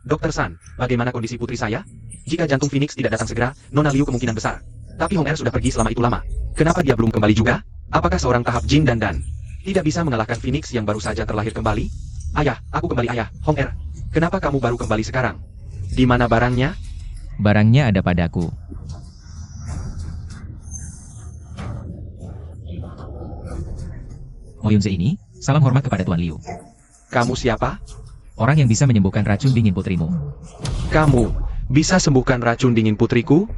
Dokter San, bagaimana kondisi putri saya? Jika jantung Phoenix tidak datang segera, Nona Liu kemungkinan besar. Tapi Hong Er sudah pergi selama itu lama. Kenapa dia belum kembali juga? Apakah seorang tahap Jin dan tidak bisa mengalahkan Phoenix yang baru saja terlahir kembali? Ayah, aku kembali ayah, Hong Er. Kenapa kamu baru kembali sekarang? Di mana barangnya? Barangnya ada padaku. Moyunze ini, salam hormat kepada Tuan Liu. Kamu siapa? Orang yang bisa menyembuhkan racun dingin putrimu. Kamu bisa sembuhkan racun dingin putriku?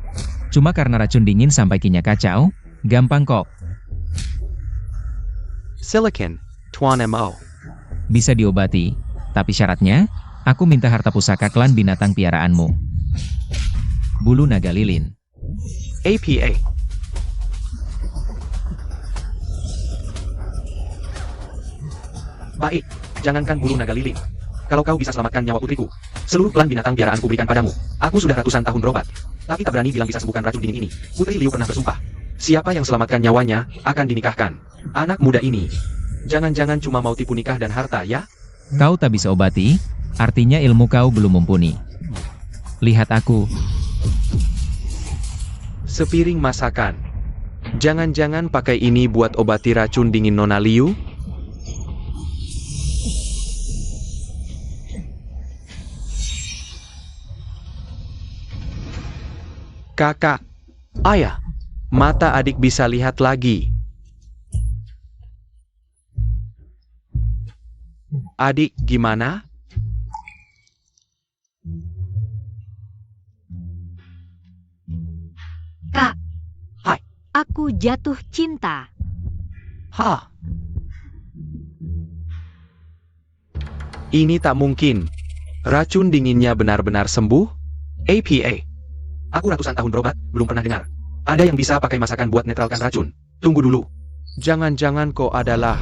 Cuma karena racun dingin sampai kinya kacau, gampang kok. Silicon, Tuan Mo. Bisa diobati, tapi syaratnya, aku minta harta pusaka klan binatang piaraanmu. Bulu naga lilin. APA. Baik, jangankan bulu naga lilin. Kalau kau bisa selamatkan nyawa putriku, seluruh klan binatang piaraanku berikan padamu. Aku sudah ratusan tahun berobat, tapi tak berani bilang bisa sembuhkan racun dingin ini. Putri Liu pernah bersumpah, siapa yang selamatkan nyawanya, akan dinikahkan. Anak muda ini, jangan-jangan cuma mau tipu nikah dan harta ya? Kau tak bisa obati, artinya ilmu kau belum mumpuni. Lihat aku. Sepiring masakan. Jangan-jangan pakai ini buat obati racun dingin Nona Liu? Kakak, ayah, mata adik bisa lihat lagi. Adik, gimana? Kak. Hai. Aku jatuh cinta. Hah? Ini tak mungkin. Racun dinginnya benar-benar sembuh? APA. Aku ratusan tahun berobat, belum pernah dengar. Ada yang bisa pakai masakan buat netralkan racun. Tunggu dulu. Jangan-jangan kau adalah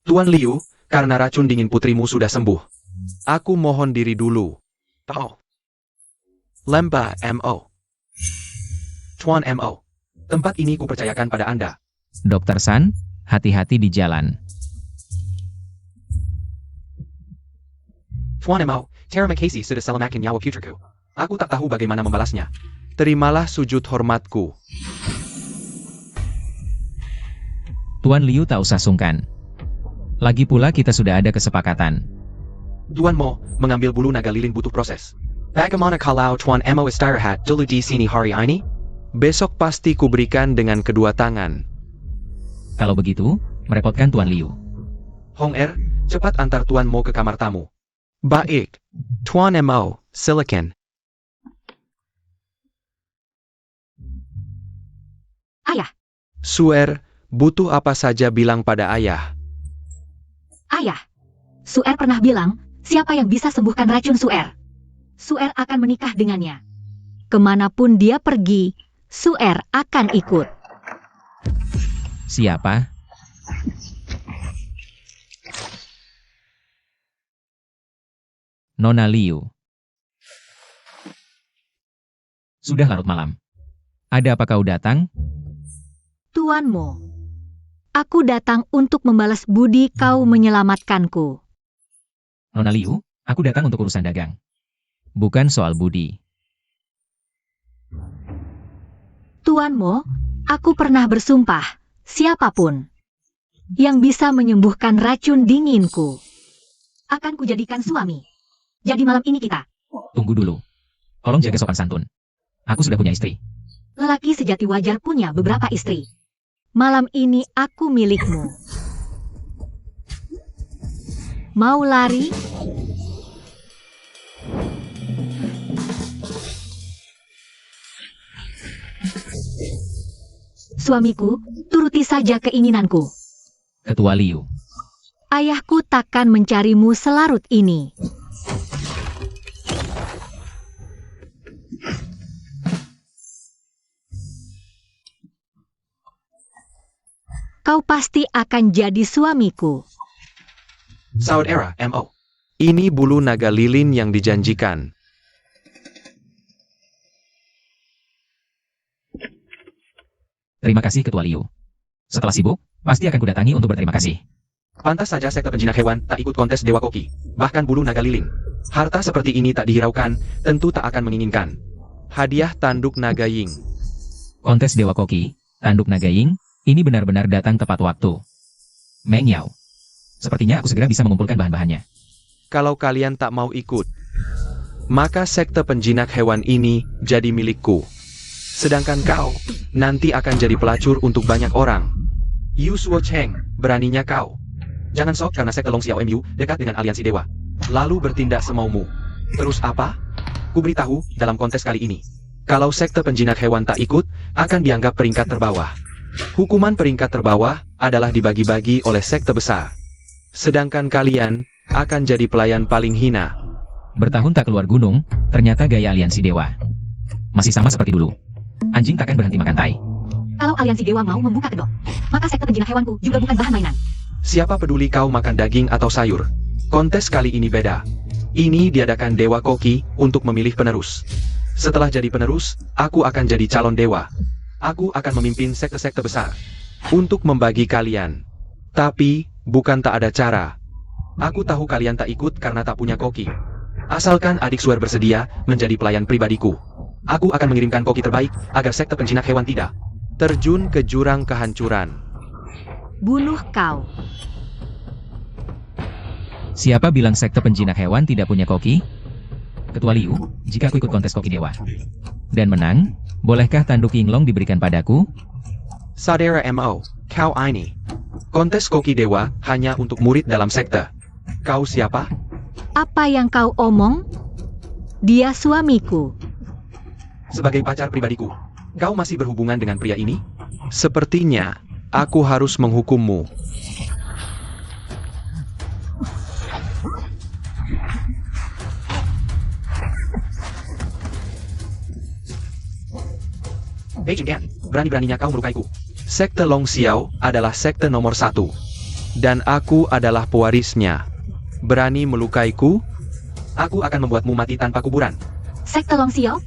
Tuan Liu, karena racun dingin putrimu sudah sembuh. Aku mohon diri dulu. Oh. Lemba Mo. Tuan Mo. Tempat ini kupercayakan pada Anda. Dokter San, hati-hati di jalan. Tuan Mo, Terima kasih sudah selamatkan nyawa putriku. Aku tak tahu bagaimana membalasnya. Terimalah sujud hormatku. Tuan Liu tak usah sungkan. Lagi pula kita sudah ada kesepakatan. Tuan Mo, mengambil bulu naga lilin butuh proses. Bagaimana kalau Tuan Mo istirahat dulu di sini hari ini? Besok pasti kuberikan dengan kedua tangan. Kalau begitu, merepotkan Tuan Liu. Hong Er, cepat antar Tuan Mo ke kamar tamu. Baik, Tuan Mo, silakan. Ayah. Suer, butuh apa saja bilang pada ayah. Ayah. Suer pernah bilang, siapa yang bisa sembuhkan racun Suer? Suer akan menikah dengannya. Kemanapun dia pergi, Suer akan ikut. Siapa? Nona Liu. Sudah larut malam. Ada apa kau datang? Tuan Mo. Aku datang untuk membalas budi kau menyelamatkanku. Nona Liu, aku datang untuk urusan dagang. Bukan soal budi. Tuan Mo, aku pernah bersumpah, siapapun yang bisa menyembuhkan racun dinginku akan kujadikan suami. Jadi malam ini kita. Tunggu dulu. Tolong jaga sopan santun. Aku sudah punya istri. Lelaki sejati wajar punya beberapa istri. Malam ini aku milikmu. Mau lari? Suamiku, turuti saja keinginanku. Ketua Liu. Ayahku takkan mencarimu selarut ini. Kau pasti akan jadi suamiku. Saudara Mo. Ini bulu naga lilin yang dijanjikan. Terima kasih Ketua Liu. Setelah sibuk, pasti akan kudatangi untuk berterima kasih. Pantas saja sekte penjinak hewan tak ikut kontes Dewa Koki. Bahkan bulu naga lilin. Harta seperti ini tak dihiraukan, tentu tak akan menginginkan. Hadiah tanduk naga Ying. Kontes Dewa Koki, tanduk naga Ying, ini benar-benar datang tepat waktu. Meng Yao. Sepertinya aku segera bisa mengumpulkan bahan-bahannya. Kalau kalian tak mau ikut, maka sekte penjinak hewan ini jadi milikku. Sedangkan kau, nanti akan jadi pelacur untuk banyak orang. Yu Suo Cheng, beraninya kau. Jangan sok karena sekte Long Xiao MU dekat dengan aliansi dewa. Lalu bertindak semaumu. Terus apa? Ku beritahu dalam kontes kali ini. Kalau sekte penjinak hewan tak ikut, akan dianggap peringkat terbawah. Hukuman peringkat terbawah adalah dibagi-bagi oleh sekte besar. Sedangkan kalian akan jadi pelayan paling hina. Bertahun tak keluar gunung, ternyata gaya aliansi dewa masih sama seperti dulu. Anjing takkan berhenti makan tai. Kalau aliansi dewa mau membuka kedok, maka sekte penjinak hewanku juga bukan bahan mainan. Siapa peduli kau makan daging atau sayur? Kontes kali ini beda. Ini diadakan Dewa Koki untuk memilih penerus. Setelah jadi penerus, aku akan jadi calon dewa. Aku akan memimpin sekte-sekte besar untuk membagi kalian. Tapi, bukan tak ada cara. Aku tahu kalian tak ikut karena tak punya koki. Asalkan adik Suer bersedia menjadi pelayan pribadiku. Aku akan mengirimkan koki terbaik agar sekte penjinak hewan tidak terjun ke jurang kehancuran. Bunuh kau. Siapa bilang sekte penjinak hewan tidak punya koki? Ketua Liu, jika aku ikut kontes koki dewa dan menang, bolehkah tanduk Yinglong diberikan padaku? Saudara Mo, kau ini. Kontes koki dewa hanya untuk murid dalam sekte. Kau siapa? Apa yang kau omong? Dia suamiku. Sebagai pacar pribadiku, kau masih berhubungan dengan pria ini? Sepertinya, aku harus menghukummu. Hei Jingyan, berani-beraninya kau melukaiku. Sekte Long Xiao adalah sekte nomor 1. Dan aku adalah pewarisnya. Berani melukaiku? Aku akan membuatmu mati tanpa kuburan. Sekte Long Xiao?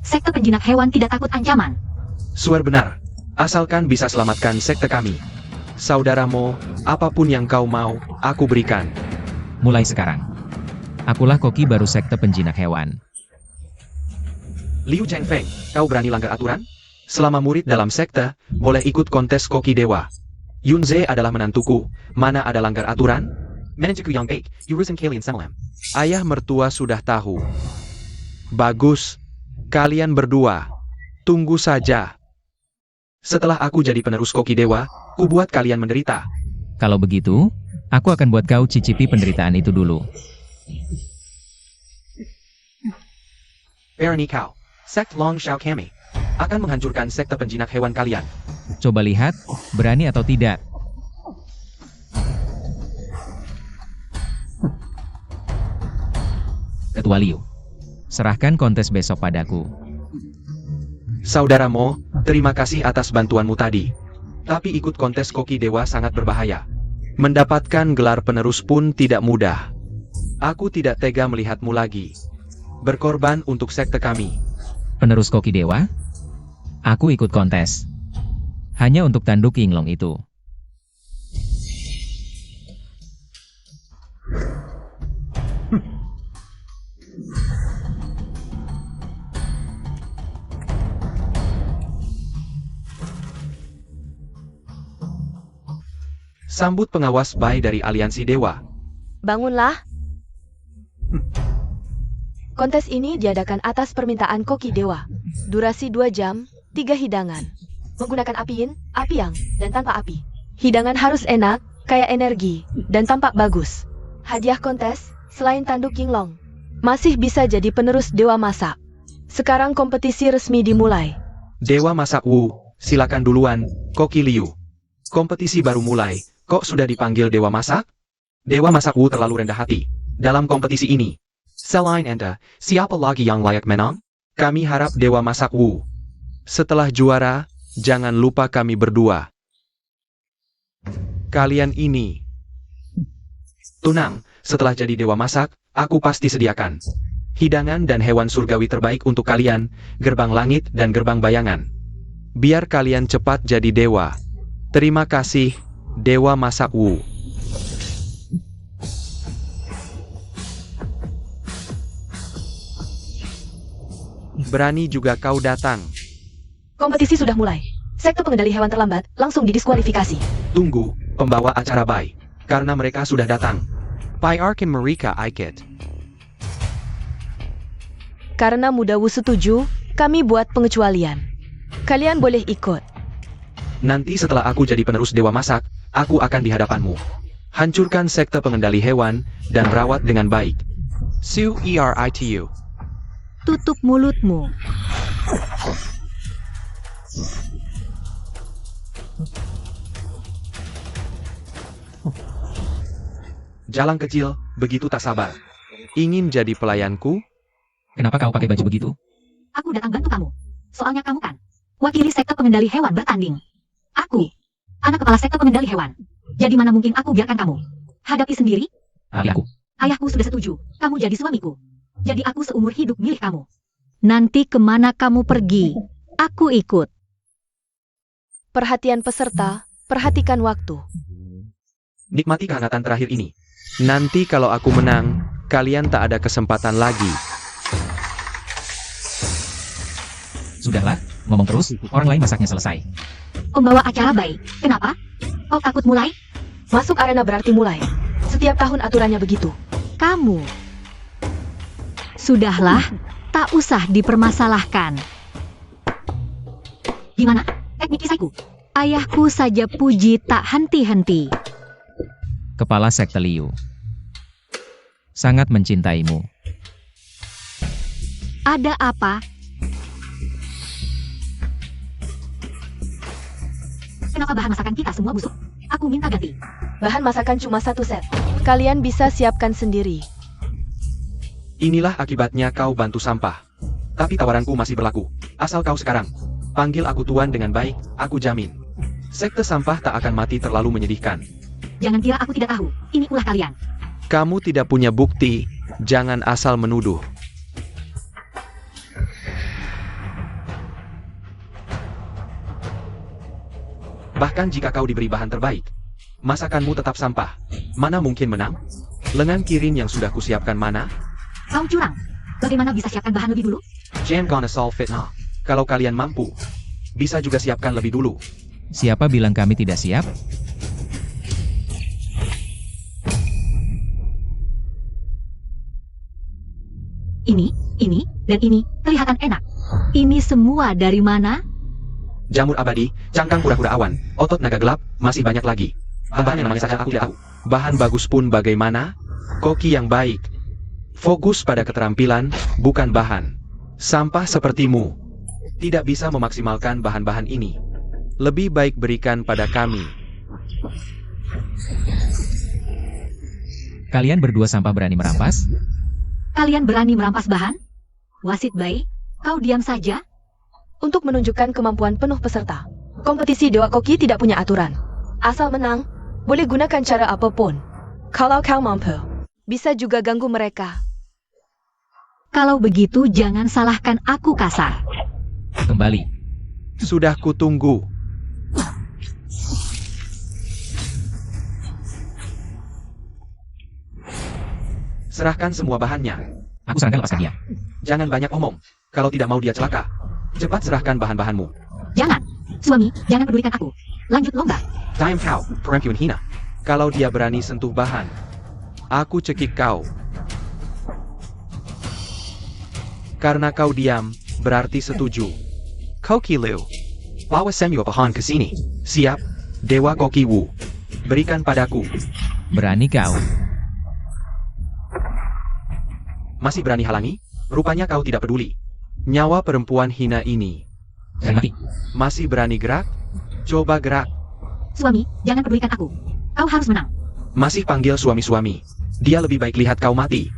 Sekte penjinak hewan tidak takut ancaman. Suar benar. Asalkan bisa selamatkan sekte kami. Saudara Mo, apapun yang kau mau, aku berikan. Mulai sekarang, akulah koki baru sekte penjinak hewan. Liu Chengfeng, kau berani langgar aturan? Selama murid dalam sekte, boleh ikut kontes koki dewa. Yunze adalah menantuku, mana ada langgar aturan? Manajeku yang baik, urusan kalian samalam. Ayah mertua sudah tahu. Bagus. Kalian berdua, tunggu saja. Setelah aku jadi penerus koki dewa, ku buat kalian menderita. Kalau begitu, aku akan buat kau cicipi penderitaan itu dulu. Berani kau, sekte Long Xiao kami akan menghancurkan sekte penjinak hewan kalian. Coba lihat, berani atau tidak. Ketua Liu, serahkan kontes besok padaku. Saudara Mo, terima kasih atas bantuanmu tadi. Tapi ikut kontes koki dewa sangat berbahaya. Mendapatkan gelar penerus pun tidak mudah. Aku tidak tega melihatmu lagi berkorban untuk sekte kami. Penerus koki dewa? Aku ikut kontes. Hanya untuk tanduk Yinglong itu. Sambut pengawas Bai dari aliansi dewa. Bangunlah. Kontes ini diadakan atas permintaan Koki Dewa. Durasi 2 jam, 3 hidangan. Menggunakan api yin, api yang, dan tanpa api. Hidangan harus enak, kaya energi, dan tampak bagus. Hadiah kontes, selain tanduk Yinglong, masih bisa jadi penerus Dewa Masak. Sekarang kompetisi resmi dimulai. Dewa Masak Wu, silakan duluan, Koki Liu. Kompetisi baru mulai, kok sudah dipanggil Dewa Masak? Dewa Masak Wu terlalu rendah hati dalam kompetisi ini. Selain Anda, siapa lagi yang layak menang? Kami harap Dewa Masak Wu. Setelah juara, jangan lupa kami berdua. Kalian ini. Tunang, setelah jadi Dewa Masak, aku pasti sediakan hidangan dan hewan surgawi terbaik untuk kalian, gerbang langit dan gerbang bayangan. Biar kalian cepat jadi dewa. Terima kasih, Dewa Masak Wu. Berani juga kau datang. Kompetisi sudah mulai. Sekte pengendali hewan terlambat, langsung didiskualifikasi. Tunggu, pembawa acara Bai. Karena mereka sudah datang. Biarkan mereka ikut. Karena Mudawu setuju, kami buat pengecualian. Kalian boleh ikut. Nanti setelah aku jadi penerus Dewa Masak, aku akan di hadapanmu. Hancurkan sekte pengendali hewan, dan rawat dengan baik. Su Eritu. Tutup mulutmu. Jalang kecil, begitu tak sabar. Ingin jadi pelayanku? Kenapa kau pakai baju begitu? Aku datang bantu kamu. Soalnya kamu kan wakili sekte pengendali hewan bertanding. Aku, anak kepala sekte pengendali hewan. Jadi mana mungkin aku biarkan kamu hadapi sendiri? Tapi aku. Ayahku sudah setuju, kamu jadi suamiku. Jadi aku seumur hidup milih kamu. Nanti kemana kamu pergi, aku ikut. Perhatian peserta, perhatikan waktu. Nikmati kehangatan terakhir ini. Nanti kalau aku menang, kalian tak ada kesempatan lagi. Sudahlah, ngomong terus, orang lain masaknya selesai. Pembawa acara Bai, kenapa? Kau takut mulai? Masuk arena berarti mulai. Setiap tahun aturannya begitu. Kamu. Sudahlah, tak usah dipermasalahkan. Gimana? Teknik kisahku. Ayahku saja puji tak henti-henti. Kepala sekte Liu. Sangat mencintaimu. Ada apa? Kenapa bahan masakan kita semua busuk? Aku minta ganti. Bahan masakan cuma 1 set. Kalian bisa siapkan sendiri. Inilah akibatnya kau bantu sampah. Tapi tawaranku masih berlaku. Asal kau sekarang panggil aku tuan dengan baik, aku jamin. Sekte sampah tak akan mati terlalu menyedihkan. Jangan kira aku tidak tahu. Ini ulah kalian. Kamu tidak punya bukti, jangan asal menuduh. Bahkan jika kau diberi bahan terbaik, masakanmu tetap sampah. Mana mungkin menang? Lengan kirin yang sudah kusiapkan mana? Kau curang. Bagaimana bisa siapkan bahan lebih dulu? Jam gonna solve fitnah. Kalau kalian mampu, bisa juga siapkan lebih dulu. Siapa bilang kami tidak siap? Ini, dan ini, kelihatan enak. Ini semua dari mana? Jamur abadi, cangkang kura-kura awan, otot naga gelap, masih banyak lagi. Bahan yang namanya saja aku tidak tahu. Bahan bagus pun bagaimana? Koki yang baik. Fokus pada keterampilan, bukan bahan. Sampah sepertimu tidak bisa memaksimalkan bahan-bahan ini. Lebih baik berikan pada kami. Kalian berdua sampah berani merampas? Kalian berani merampas bahan? Wasit Bai, kau diam saja? Untuk menunjukkan kemampuan penuh peserta, kompetisi Dewa Koki tidak punya aturan. Asal menang, boleh gunakan cara apapun. Kalau kau mampu, bisa juga ganggu mereka. Kalau begitu jangan salahkan aku kasar. Kembali. Sudah kutunggu. Serahkan semua bahannya. Aku sarankan lepaskan dia. Jangan banyak omong. Kalau tidak mau dia celaka, cepat serahkan bahan-bahanmu. Jangan, suami, jangan pedulikan aku. Lanjut lomba. Time kau, perempuan hina. Kalau dia berani sentuh bahan, aku cekik kau. Karena kau diam, berarti setuju. Koki Liu, bawa Samuel Pahan ke sini. Siap, Dewa Koki Wu. Berikan padaku. Berani kau. Masih berani halangi? Rupanya kau tidak peduli. Nyawa perempuan hina ini. Dan mati. Masih berani gerak? Coba gerak. Suami, jangan pedulikan aku. Kau harus menang. Masih panggil suami-suami. Dia lebih baik lihat kau mati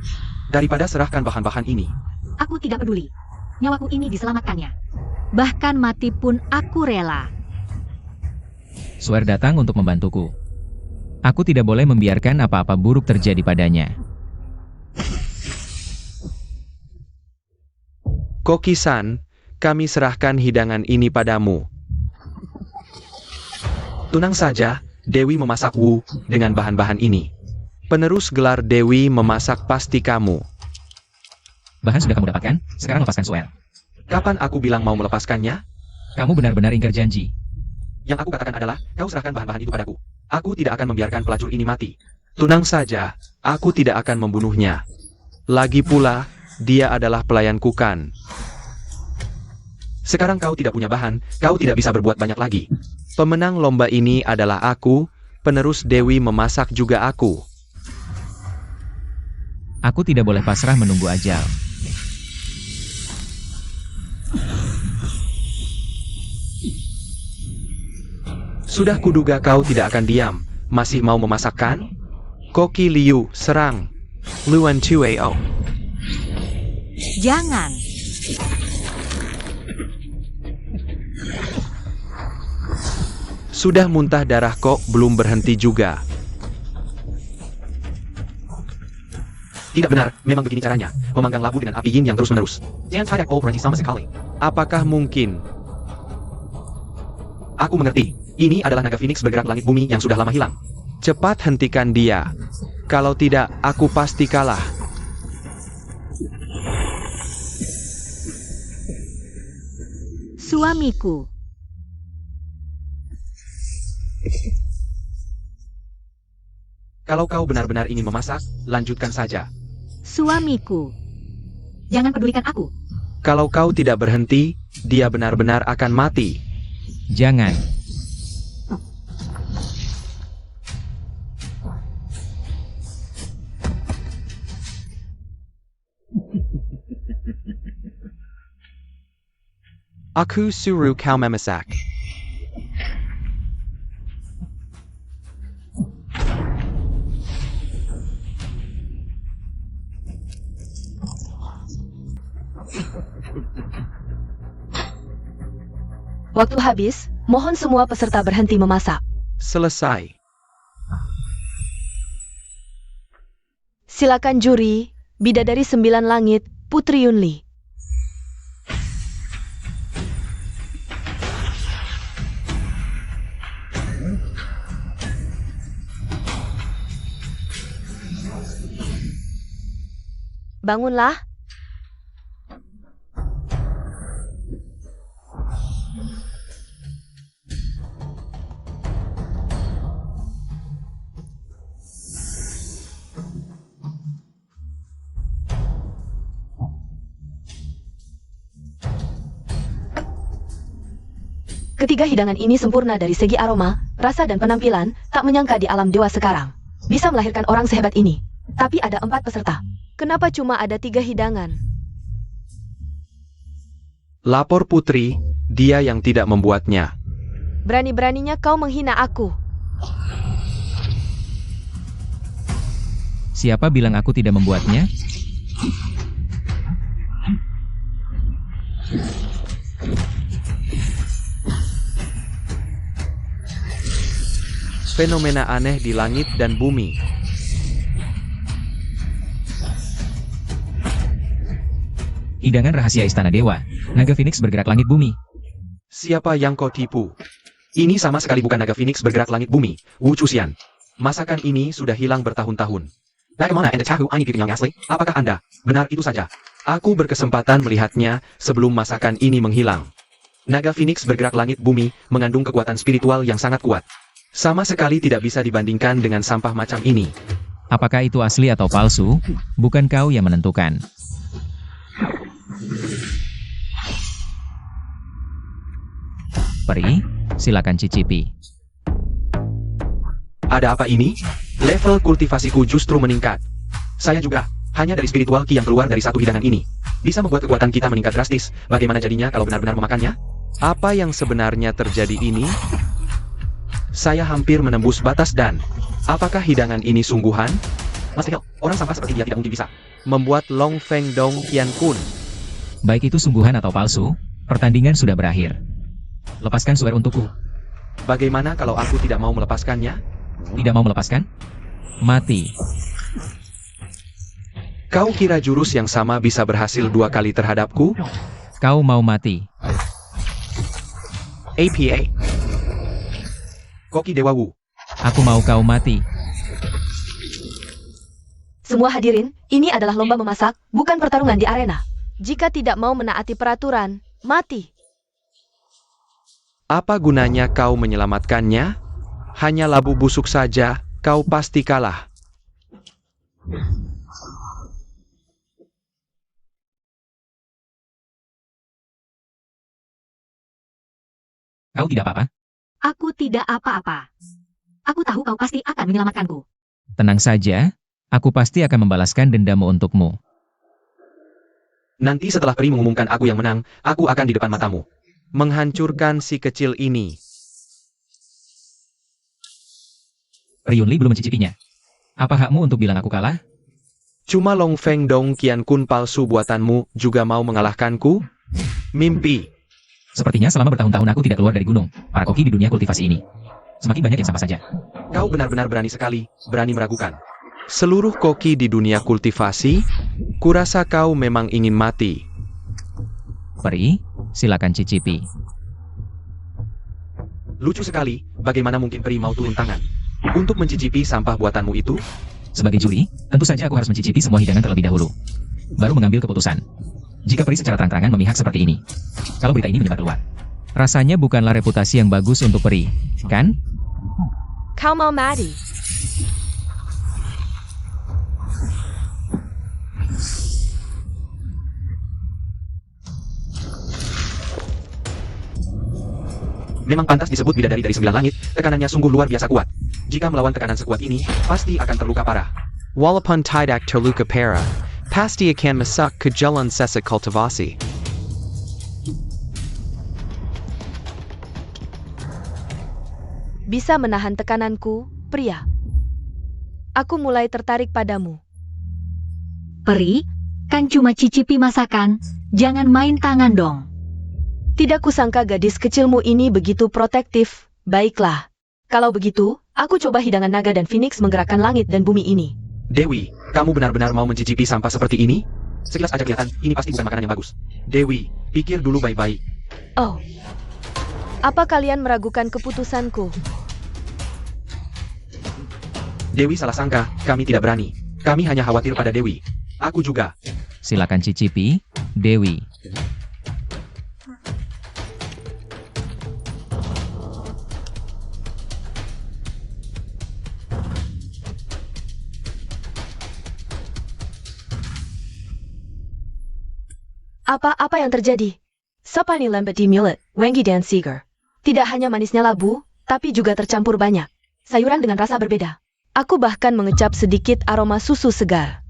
daripada serahkan bahan-bahan ini. Aku tidak peduli. Nyawaku ini diselamatkannya. Bahkan mati pun aku rela. Swear datang untuk membantuku. Aku tidak boleh membiarkan apa-apa buruk terjadi padanya. Koki-san, kami serahkan hidangan ini padamu. Tunang saja, Dewi memasak Wu dengan bahan-bahan ini. Penerus gelar Dewi memasak pasti kamu. Bahan sudah kamu dapatkan, sekarang lepaskan swear. Kapan aku bilang mau melepaskannya? Kamu benar-benar ingkar janji. Yang aku katakan adalah, kau serahkan bahan-bahan itu padaku. Aku tidak akan membiarkan pelacur ini mati. Tenang saja, aku tidak akan membunuhnya. Lagi pula, dia adalah pelayanku kan. Sekarang kau tidak punya bahan, kau tidak bisa berbuat banyak lagi. Pemenang lomba ini adalah aku, penerus Dewi memasak juga aku. Aku tidak boleh pasrah menunggu ajal. Sudah kuduga kau tidak akan diam. Masih mau memasakkan? Koki Liu, serang. Luan Tueo. Jangan. Sudah muntah darah kok belum berhenti juga. Tidak benar, memang begini caranya. Memanggang labu dengan api yin yang terus-menerus. Jangan tidak berhenti sama sekali. Apakah mungkin? Aku mengerti. Ini adalah naga Phoenix bergerak langit bumi yang sudah lama hilang. Cepat hentikan dia. Kalau tidak, aku pasti kalah. Suamiku. Kalau kau benar-benar ingin memasak, lanjutkan saja. Suamiku. Jangan pedulikan aku. Kalau kau tidak berhenti, dia benar-benar akan mati. Jangan. Aku suruh kau memasak. Waktu habis, mohon semua peserta berhenti memasak. Selesai. Silakan juri, Bidadari 9 Langit, Putri Yunli. Bangunlah. Ketiga hidangan ini sempurna dari segi aroma, rasa dan penampilan, tak menyangka di alam dewa sekarang bisa melahirkan orang sehebat ini. Tapi ada 4 peserta. Kenapa cuma ada 3 hidangan? Lapor Putri, dia yang tidak membuatnya. Berani-beraninya kau menghina aku. Siapa bilang aku tidak membuatnya? Fenomena aneh di langit dan bumi. Hidangan rahasia Istana Dewa. Naga Phoenix bergerak langit bumi. Siapa yang kau tipu? Ini sama sekali bukan naga Phoenix bergerak langit bumi, Wu Chuxian. Masakan ini sudah hilang bertahun-tahun. Bagaimana Anda tahu ini yang asli? Apakah Anda? Benar itu saja. Aku berkesempatan melihatnya sebelum masakan ini menghilang. Naga Phoenix bergerak langit bumi mengandung kekuatan spiritual yang sangat kuat. Sama sekali tidak bisa dibandingkan dengan sampah macam ini. Apakah itu asli atau palsu? Bukan kau yang menentukan. Peri, silakan cicipi. Ada apa ini? Level kultivasiku justru meningkat. Saya juga, hanya dari spiritual ki yang keluar dari satu hidangan ini, bisa membuat kekuatan kita meningkat drastis. Bagaimana jadinya kalau benar-benar memakannya? Apa yang sebenarnya terjadi ini? Saya hampir menembus batas dan... Apakah hidangan ini sungguhan? Mas Tehel, orang sampah seperti dia tidak mungkin bisa membuat Long Feng Dong Tian Kun. Baik itu sungguhan atau palsu, pertandingan sudah berakhir. Lepaskan suer untukku. Bagaimana kalau aku tidak mau melepaskannya? Tidak mau melepaskan? Mati. Kau kira jurus yang sama bisa berhasil 2 kali terhadapku? Kau mau mati. APA. Koki Dewa Wu. Aku mau kau mati. Semua hadirin, ini adalah lomba memasak, bukan pertarungan di arena. Jika tidak mau menaati peraturan, mati. Apa gunanya kau menyelamatkannya? Hanya labu busuk saja, kau pasti kalah. Kau tidak apa-apa? Aku tidak apa-apa. Aku tahu kau pasti akan menyelamatkanku. Tenang saja, aku pasti akan membalaskan dendamu untukmu. Nanti setelah peri mengumumkan aku yang menang, aku akan di depan matamu. Menghancurkan si kecil ini. Peri Yunli belum mencicipinya. Apa hakmu untuk bilang aku kalah? Cuma Long Feng Dong Qian Kun palsu buatanmu juga mau mengalahkanku? Mimpi. Sepertinya selama bertahun-tahun aku tidak keluar dari gunung, para koki di dunia kultivasi ini. Semakin banyak yang sama saja. Kau benar-benar berani sekali, berani meragukan. Seluruh koki di dunia kultivasi, kurasa kau memang ingin mati. Peri, silakan cicipi. Lucu sekali, bagaimana mungkin peri mau turun tangan untuk mencicipi sampah buatanmu itu? Sebagai juri, tentu saja aku harus mencicipi semua hidangan terlebih dahulu. Baru mengambil keputusan. Jika peri secara terang-terangan memihak seperti ini. Kalau berita ini menyebar keluar. Rasanya bukanlah reputasi yang bagus untuk peri, kan? Kau mau mati. Memang pantas disebut bidadari dari 9 langit, tekanannya sungguh luar biasa kuat. Jika melawan tekanan sekuat ini, pasti akan terluka parah. Walaupun tidak terluka parah, pasti akan masak ke jalan sesa kultivasi. Bisa menahan tekananku, pria. Aku mulai tertarik padamu. Peri, kan cuma cicipi masakan, jangan main tangan dong. Tidak kusangka gadis kecilmu ini begitu protektif. Baiklah. Kalau begitu, aku coba hidangan naga dan Phoenix menggerakkan langit dan bumi ini. Dewi, kamu benar-benar mau mencicipi sampah seperti ini? Sekilas aja kelihatan, ini pasti bukan makanan yang bagus. Dewi, pikir dulu baik-baik. Oh. Apa kalian meragukan keputusanku? Dewi salah sangka, kami tidak berani. Kami hanya khawatir pada Dewi. Aku juga. Silakan cicipi, Dewi. Apa yang terjadi? Sapani lambat di millet, Wengi dan Seeger. Tidak hanya manisnya labu, tapi juga tercampur banyak sayuran dengan rasa berbeda. Aku bahkan mengecap sedikit aroma susu segar.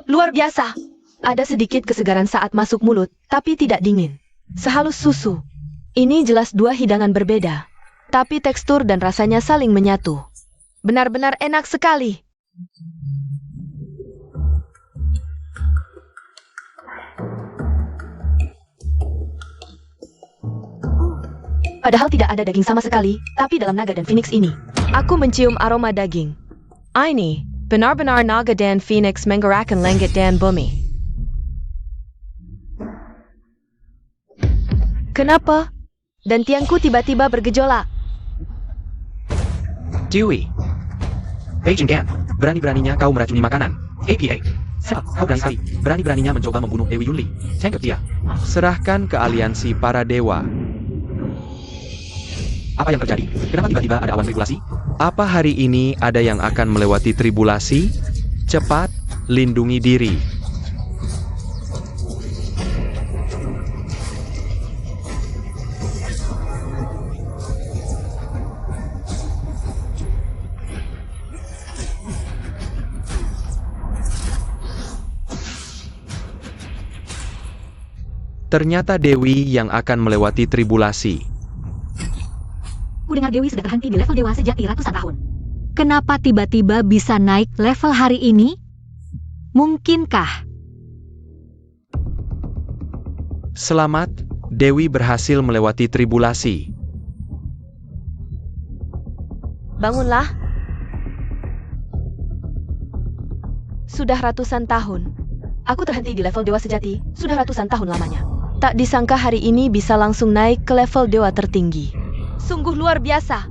Luar biasa. Ada sedikit kesegaran saat masuk mulut, tapi tidak dingin. Sehalus susu. Ini jelas dua hidangan berbeda. Tapi tekstur dan rasanya saling menyatu. Benar-benar enak sekali. Padahal tidak ada daging sama sekali, tapi dalam naga dan Phoenix ini, aku mencium aroma daging. Ini, benar-benar naga dan Phoenix menggerakkan langit dan bumi. Kenapa? Dan tiangku tiba-tiba bergejolak. Dewi, Beijing Gan, berani-beraninya kau meracuni makanan. APA. Kau berani sekali, berani-beraninya mencoba membunuh Dewi Yunli. Tangkap dia. serahkan ke aliansi para dewa. Apa yang terjadi? Kenapa tiba-tiba ada awan regulasi? Apa hari ini ada yang akan melewati tribulasi? Cepat, lindungi diri. Ternyata Dewi yang akan melewati tribulasi. Ku dengar Dewi sudah terhenti di level dewa sejak ratusan tahun. Kenapa tiba-tiba bisa naik level hari ini? Mungkinkah? Selamat, Dewi berhasil melewati tribulasi. Bangunlah. Sudah ratusan tahun. Aku terhenti di level dewa sejati, sudah ratusan tahun lamanya. Tak disangka hari ini bisa langsung naik ke level dewa tertinggi. Sungguh luar biasa.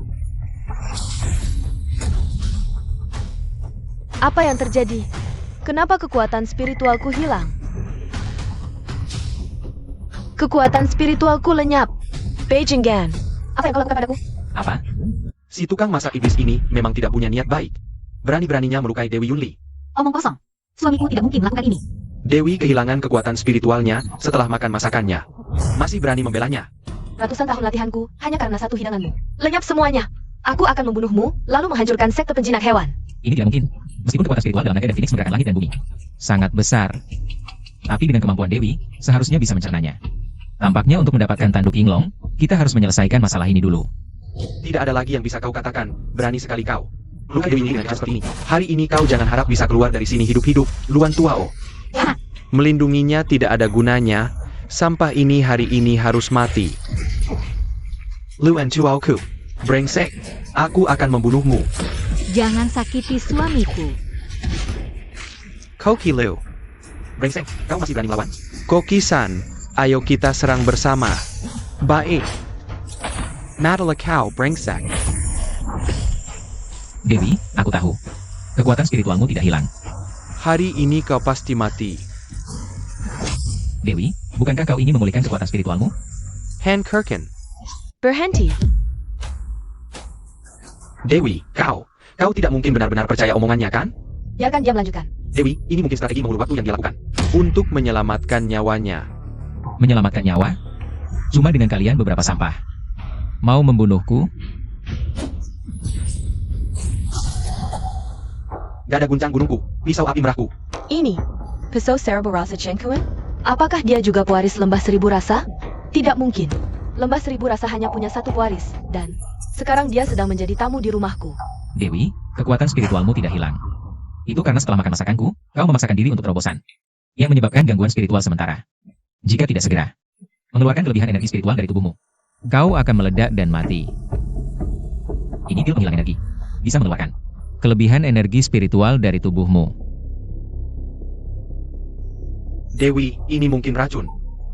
Apa yang terjadi? Kenapa kekuatan spiritualku hilang? Kekuatan spiritualku lenyap. Beijing Gan. Apa yang kau lakukan padaku? Apa? Si tukang masak iblis ini memang tidak punya niat baik. Berani-beraninya melukai Dewi Yunli. Omong kosong. Suamiku tidak mungkin melakukan ini. Dewi kehilangan kekuatan spiritualnya setelah makan masakannya. Masih berani membelanya. Ratusan tahun latihanku hanya karena satu hidanganmu. Lenyap semuanya. Aku akan membunuhmu, lalu menghancurkan sekte penjinak hewan. Ini tidak mungkin. Meskipun kekuatan spiritual dalam naga dan Phoenix menggerakkan langit dan bumi sangat besar, tapi dengan kemampuan Dewi, seharusnya bisa mencernanya. Tampaknya untuk mendapatkan tanduk Yinglong, kita harus menyelesaikan masalah ini dulu. Tidak ada lagi yang bisa kau katakan. Berani sekali kau. Melukai Dewi Yunli dengan cara seperti ini. Hari ini kau jangan harap bisa keluar dari sini hidup-hidup, Luan Tuao. Melindunginya tidak ada gunanya. Sampah ini hari ini harus mati. Luan Tuao-ku. Brengsek. Aku akan membunuhmu. Jangan sakiti suamiku. Koki Liu, Brengsek, kau masih berani melawan? Koki-san, ayo kita serang bersama. Baik. Natalie Cow, brengsek. Dewi, aku tahu. Kekuatan spiritualmu tidak hilang. Hari ini kau pasti mati. Dewi, bukankah kau ingin memulihkan kekuatan spiritualmu? Han Kirken, Berhenti. Dewi, kau tidak mungkin benar-benar percaya omongannya kan? Biarkan dia melanjutkan. Dewi, ini mungkin strategi mengulur waktu yang dia lakukan. untuk menyelamatkan nyawanya. Menyelamatkan nyawa? Cuma dengan kalian beberapa sampah. Mau membunuhku? Gak ada guncang gunungku, pisau api merahku. Ini, pisau Seribu Rasa Cengkuan? Apakah dia juga pewaris Lembah Seribu Rasa? Tidak mungkin. Lembah Seribu Rasa hanya punya satu pewaris, dan sekarang dia sedang menjadi tamu di rumahku. Dewi, kekuatan spiritualmu tidak hilang. Itu karena setelah makan masakanku, kau memaksakan diri untuk terobosan. Yang menyebabkan gangguan spiritual sementara. Jika tidak segera mengeluarkan kelebihan energi spiritual dari tubuhmu, kau akan meledak dan mati. Ini pil penghilang energi. Bisa mengeluarkan kelebihan energi spiritual dari tubuhmu. Dewi, ini mungkin racun.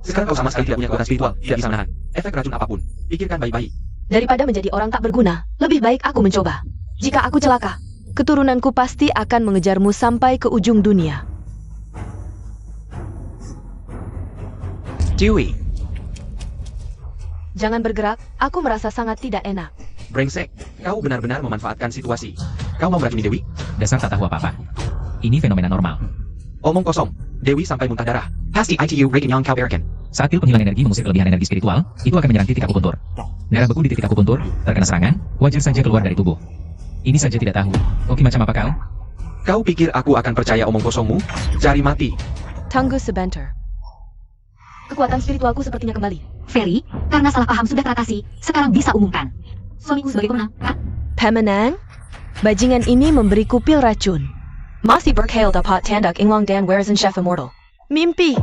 Sekarang kau sama sekali tidak punya kekuatan spiritual, tidak bisa menahan efek racun apapun. Pikirkan baik-baik. Daripada menjadi orang tak berguna, lebih baik aku mencoba. Jika aku celaka, keturunanku pasti akan mengejarmu sampai ke ujung dunia. Dewi, Jangan bergerak, aku merasa sangat tidak enak. Brengsek, kau benar-benar memanfaatkan situasi. Kau mau meracuni Dewi? Dasar tak tahu apa-apa. Ini fenomena normal. Omong kosong. Dewi sampai muntah darah. Pasti ITU Rekin Yang Kau Erken. Saat pil penghilang energi mengusir kelebihan energi spiritual, itu akan menyerang titik akupuntur. Darah beku di titik akupuntur, terkena serangan, wajar saja keluar dari tubuh. Ini saja tidak tahu. Oke, macam apa kau? Kau pikir aku akan percaya omong kosongmu? Cari mati. Tunggu sebentar. Kekuatan spiritualku sepertinya kembali. Ferry, karena salah paham sudah teratasi, sekarang bisa umumkan. Suamiku sebagai pemenang, kan? Pemenang, bajingan ini memberiku pil racun. Masih berkhayal dapat tandak Inglong dan Werzen Chef Immortal. Mimpi.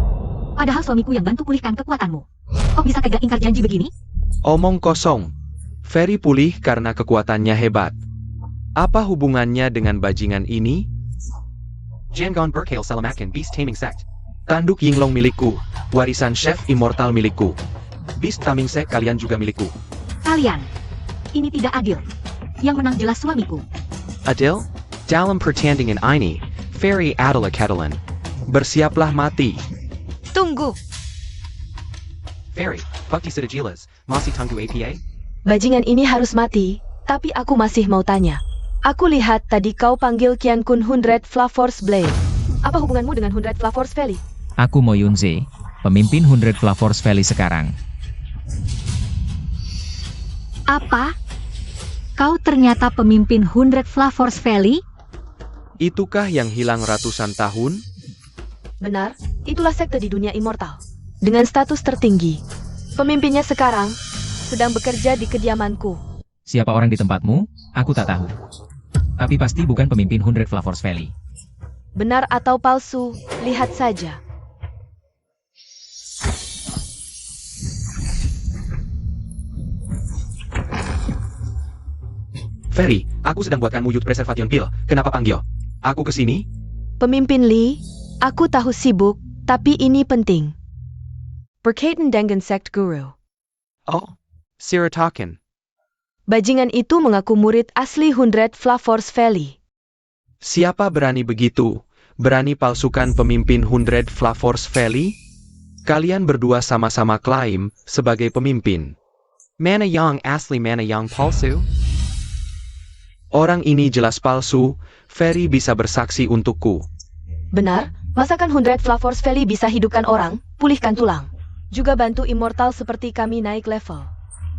Padahal suamiku yang bantu pulihkan kekuatanmu. Kok bisa tegak ingkar janji begini? omong kosong. Ferry pulih karena kekuatannya hebat. Apa hubungannya dengan bajingan ini? Jangon Berkhail Selamakin Beast Taming Sect. Tanduk Yinglong milikku. Warisan Chef Immortal milikku. Beast Taming Sect kalian juga milikku. Kalian, ini tidak adil. Yang menang jelas suamiku. Adil, dalam pertandingan ini, Ferry adalah Catalan. Bersiaplah mati. Tunggu. Ferry, Bukti Sidajilas, masih tangguh APA? Bajingan ini harus mati, tapi aku masih mau tanya. Aku lihat tadi kau panggil Kian Kun 100 Flaforce Blade. Apa hubunganmu dengan 100 Flaforce Valley? Aku Mo Yunze, pemimpin 100 Flaforce Valley sekarang. Apa? Kau ternyata pemimpin 100 Flaforce Valley? Itukah yang hilang ratusan tahun? Benar, itulah sekte di dunia immortal. Dengan status tertinggi. Pemimpinnya sekarang sedang bekerja di kediamanku. Siapa orang di tempatmu? Aku tak tahu. Tapi pasti bukan pemimpin 100 Flaforce Valley. Benar atau palsu, lihat saja. Ferry, aku sedang buatkan Youth Preservation Pill. Kenapa panggil? Aku kesini? Pemimpin Lee, aku tahu sibuk, tapi ini penting. Berkaitan dengan sekt guru. Oh, Siratakan. Bajingan itu mengaku murid asli 100 Flaforce Valley. Siapa berani begitu? Berani palsukan pemimpin 100 Flaforce Valley? Kalian berdua sama-sama klaim sebagai pemimpin. Mana yang asli, mana yang palsu? Orang ini jelas palsu, Ferry bisa bersaksi untukku. Benar, masakan 100 Flaforce Valley bisa hidupkan orang, pulihkan tulang. Juga bantu immortal seperti kami naik level.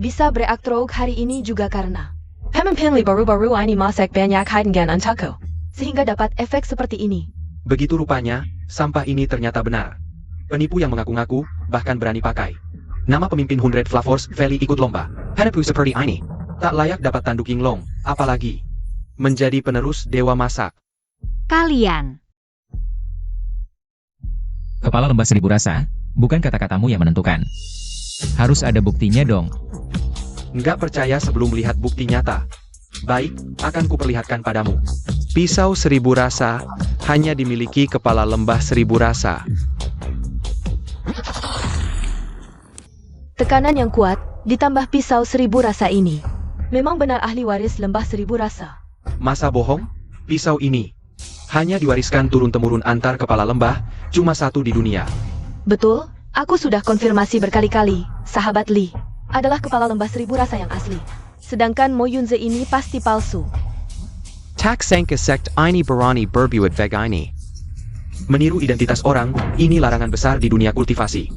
Bisa bereaktrog hari ini juga karena pemimpin baru-baru ini masak banyak hidangan untukku. Sehingga dapat efek seperti ini. Begitu rupanya, sampah ini ternyata benar. Penipu yang mengaku-ngaku, bahkan berani pakai nama pemimpin 100 Flaforce Valley ikut lomba. Penipu seperti ini tak layak dapat tanduk Yinglong, apalagi menjadi penerus Dewa Masak. Kalian. Kepala lembah seribu rasa, bukan kata-katamu yang menentukan. Harus ada buktinya dong. Nggak percaya sebelum lihat bukti nyata. Baik, akan kuperlihatkan padamu. Pisau 1000 rasa hanya dimiliki kepala lembah 1000 rasa. Tekanan yang kuat, ditambah pisau 1000 rasa ini. Memang benar ahli waris lembah 1000 rasa. Masa bohong? Pisau ini hanya diwariskan turun-temurun antar kepala lembah, cuma satu di dunia. Betul, aku sudah konfirmasi berkali-kali, sahabat Lee. Adalah kepala lembah 1000 rasa yang asli. Sedangkan Mo Yunze ini pasti palsu. Tak sangka sekt ini berani berbuat begini. Meniru identitas orang, ini larangan besar di dunia kultivasi.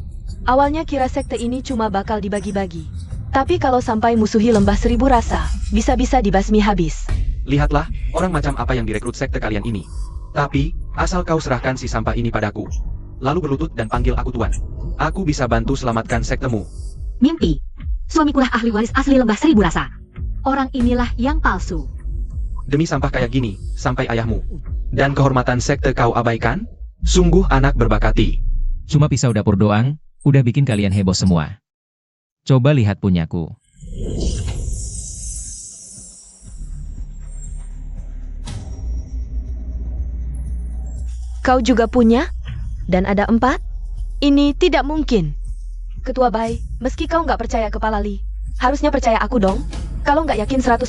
Awalnya kira sekte ini cuma bakal dibagi-bagi. Tapi kalau sampai musuhi lembah 1000 rasa, bisa-bisa dibasmi habis. Lihatlah, orang macam apa yang direkrut sekte kalian ini. Tapi, asal kau serahkan si sampah ini padaku. Lalu berlutut dan panggil aku tuan. Aku bisa bantu selamatkan sektemu. Mimpi. Suamikulah ahli waris asli lembah 1000 rasa. Orang inilah yang palsu. Demi sampah kayak gini, sampai ayahmu. Dan kehormatan sekte kau abaikan? Sungguh anak berbakati. Cuma pisau dapur doang, udah bikin kalian heboh semua. Coba lihat punyaku. Kau juga punya? Dan ada 4? Ini tidak mungkin. Ketua Bai, meski kau nggak percaya kepala Li, harusnya percaya aku dong. Kalau nggak yakin 100%,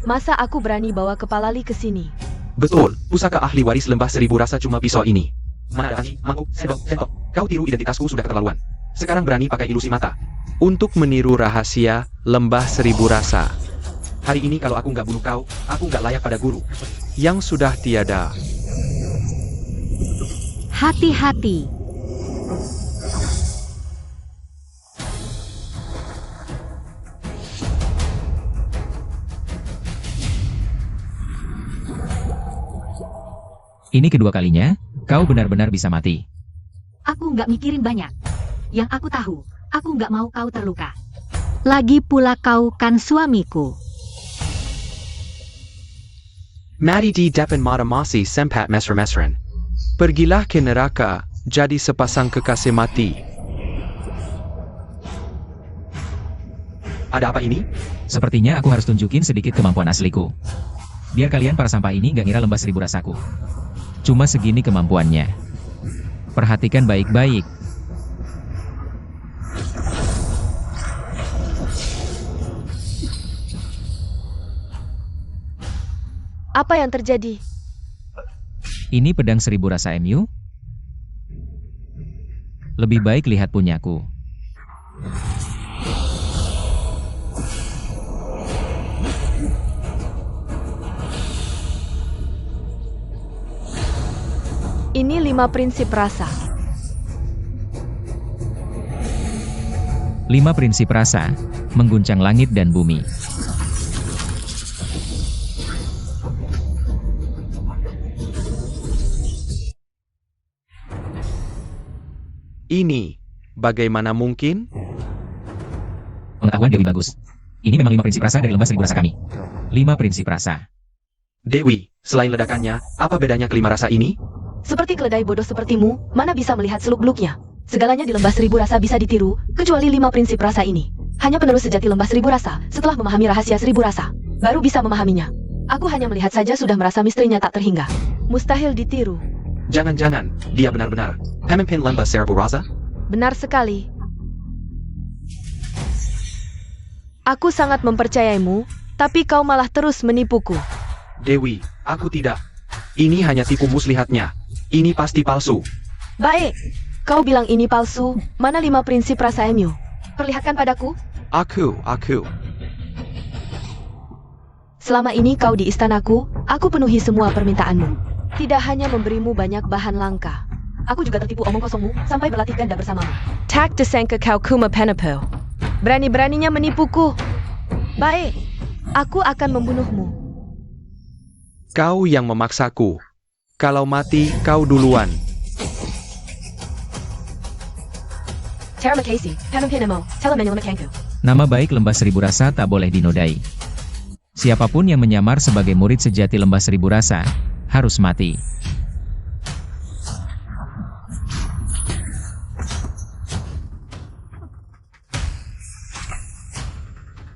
masa aku berani bawa kepala Li ke sini? Betul, pusaka ahli waris lembah 1000 rasa cuma pisau ini. Mana ada mangkuk, sendok. Kau tiru identitasku sudah keterlaluan. Sekarang berani pakai ilusi mata. Untuk meniru rahasia lembah 1000 rasa. Hari ini kalau aku nggak bunuh kau, aku nggak layak pada guru. Yang sudah tiada. Hati-hati. Ini kedua kalinya, kau benar-benar bisa mati. Aku nggak mikirin banyak. Yang aku tahu, aku nggak mau kau terluka. Lagi pula kau kan suamiku. Mari di depan mata masih sempat mesra-mesran. Pergilah ke neraka, jadi sepasang kekasih mati. Ada apa ini? Sepertinya aku harus tunjukin sedikit kemampuan asliku. Biar kalian para sampah ini gak ngira lembah 1000 rasaku. Cuma segini kemampuannya. Perhatikan baik-baik. Apa yang terjadi? Ini pedang 1000 rasa MU? Lebih baik lihat punyaku. Ini 5 prinsip rasa. 5 prinsip rasa, mengguncang langit dan bumi. Ini, bagaimana mungkin? Pengetahuan Dewi bagus. Ini memang 5 prinsip rasa dari lembah 1000 rasa kami. 5 prinsip rasa. Dewi, selain ledakannya, apa bedanya kelima rasa ini? Seperti keledai bodoh sepertimu, mana bisa melihat seluk-beluknya? Segalanya di lembah 1000 rasa bisa ditiru, kecuali 5 prinsip rasa ini. Hanya penerus sejati lembah 1000 rasa, setelah memahami rahasia 1000 rasa, baru bisa memahaminya. Aku hanya melihat saja sudah merasa misterinya tak terhingga. Mustahil ditiru. Jangan-jangan, dia benar-benar pemimpin lembah 1000 rasa? Benar sekali. Aku sangat mempercayaimu, tapi kau malah terus menipuku. Dewi, aku tidak. Ini hanya tipu muslihatnya. Ini pasti palsu. Baik, kau bilang ini palsu. Mana 5 prinsip rasa MU? Perlihatkan padaku. Aku. Selama ini kau di istanaku, aku penuhi semua permintaanmu. Tidak hanya memberimu banyak bahan langka. Aku juga tertipu omong kosongmu sampai berlatih ganda bersamamu. Tak disangka kau kuma penapo. Berani-beraninya menipuku. Baik, aku akan membunuhmu. Kau yang memaksaku. Kalau mati, kau duluan. Terima kasih, Panampinamo, Telemanual Makanku. Nama baik Lembah Seribu Rasa tak boleh dinodai. Siapapun yang menyamar sebagai murid sejati Lembah Seribu Rasa, harus mati.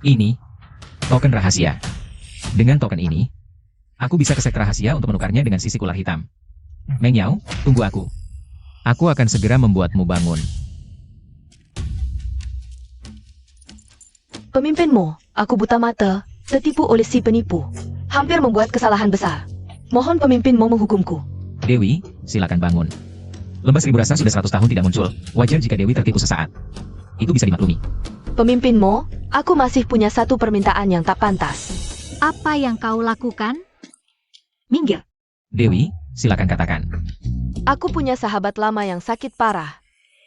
Ini, token rahasia. Dengan token ini, aku bisa ke sektor rahasia untuk menukarnya dengan sisik ular hitam. Meng Yao, tunggu aku. Aku akan segera membuatmu bangun. Pemimpinmu, aku buta mata, tertipu oleh si penipu. Hampir membuat kesalahan besar. Mohon pemimpinmu menghukumku. Dewi, silakan bangun. Lembah Seribu Rasa sudah 100 tahun tidak muncul. Wajar jika Dewi tertipu sesaat. Itu bisa dimaklumi. Pemimpinmu, aku masih punya satu permintaan yang tak pantas. Apa yang kau lakukan? Minggir. Dewi, silakan katakan. Aku punya sahabat lama yang sakit parah.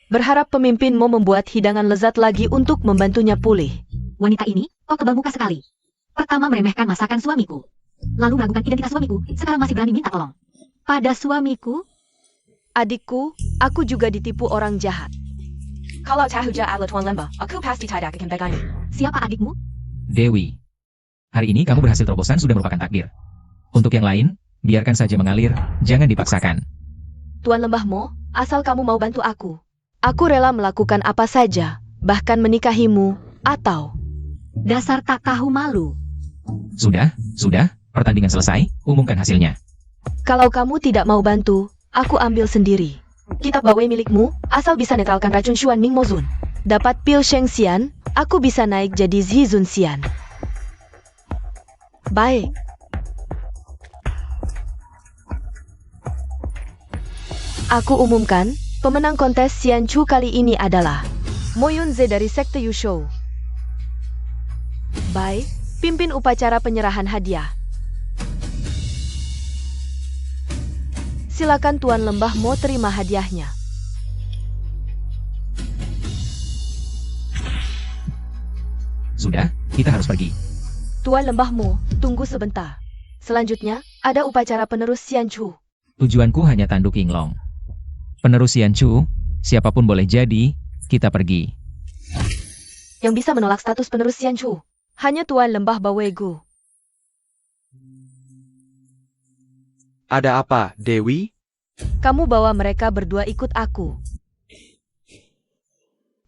Berharap pemimpinmu membuat hidangan lezat lagi untuk membantunya pulih. Wanita ini, kau kebal muka sekali. Pertama meremehkan masakan suamiku. Lalu meragukan identitas suamiku, sekarang masih berani minta tolong. Pada suamiku? Adikku, aku juga ditipu orang jahat. Kalau tahuja ala tuan lembah, aku pasti tidak akan begini. Siapa adikmu? Dewi, hari ini kamu berhasil terobosan sudah merupakan takdir. Untuk yang lain, biarkan saja mengalir, jangan dipaksakan. Tuan lembahmu, asal kamu mau bantu aku rela melakukan apa saja, bahkan menikahimu, atau... Dasar tak tahu malu. Sudah, pertandingan selesai, umumkan hasilnya. Kalau kamu tidak mau bantu, aku ambil sendiri. Kitab Bawei milikmu, asal bisa netralkan racun Xuan Ming Mozun. Dapat pil Sheng Xian, aku bisa naik jadi Zhizun Xian. Baik. Aku umumkan, pemenang kontes Xian Chu kali ini adalah Mo Yun Ze dari Sekte Yushou. Baik, pimpin upacara penyerahan hadiah. Silakan Tuan Lembah Mo terima hadiahnya. Sudah, kita harus pergi. Tuan Lembah Mo, tunggu sebentar. Selanjutnya, ada upacara penerus Xian Chu. Tujuanku hanya tanduk Yinglong. Penerus Xian Chu, siapapun boleh jadi, kita pergi. Yang bisa menolak status penerus Xian Chu, hanya Tuan Lembah Bawegu. Ada apa, Dewi? Kamu bawa mereka berdua ikut aku.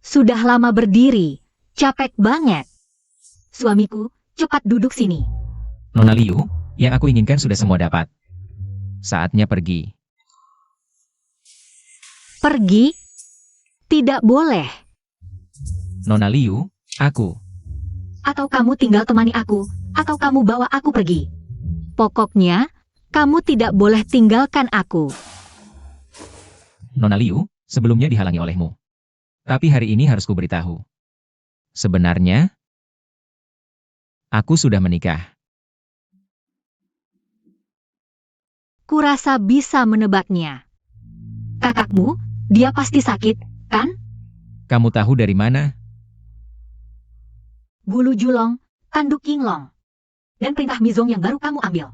Sudah lama berdiri. Capek banget. Suamiku, cepat duduk sini. Nona Liu, yang aku inginkan sudah semua dapat. Saatnya pergi. Pergi? Tidak boleh. Nona Liu, aku. Atau kamu tinggal temani aku, atau kamu bawa aku pergi. Pokoknya, kamu tidak boleh tinggalkan aku. Nona Liu, sebelumnya dihalangi olehmu. Tapi hari ini harus kuberitahu. Sebenarnya, aku sudah menikah. Kurasa bisa menebaknya. Kakakmu, dia pasti sakit, kan? Kamu tahu dari mana? Gulu Julong, tanduk Yinglong. Dan perintah Mizong yang baru kamu ambil.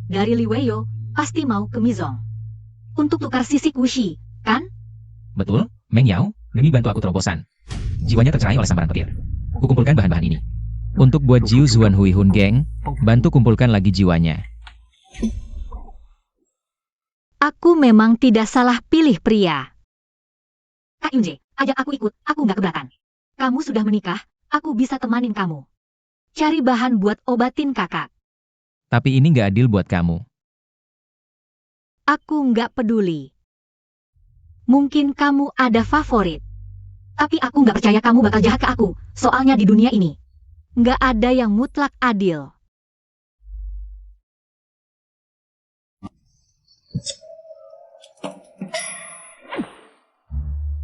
Dari Li Weiyo, pasti mau ke Mizong. Untuk tukar sisik wuxi, kan? Betul, Meng Yao, demi bantu aku terobosan. Jiwanya tercerai oleh sambaran petir. Kukumpulkan bahan-bahan ini. Untuk buat Jiu Zuan Hui Hun Geng, bantu kumpulkan lagi jiwanya. Aku memang tidak salah pilih pria. Kak Yunje, ajak aku ikut, aku nggak keberatan. Kamu sudah menikah, aku bisa temanin kamu. Cari bahan buat obatin kakak. Tapi ini nggak adil buat kamu. Aku nggak peduli. Mungkin kamu ada favorit. Tapi aku nggak percaya kamu bakal jahat ke aku, soalnya di dunia ini nggak ada yang mutlak adil.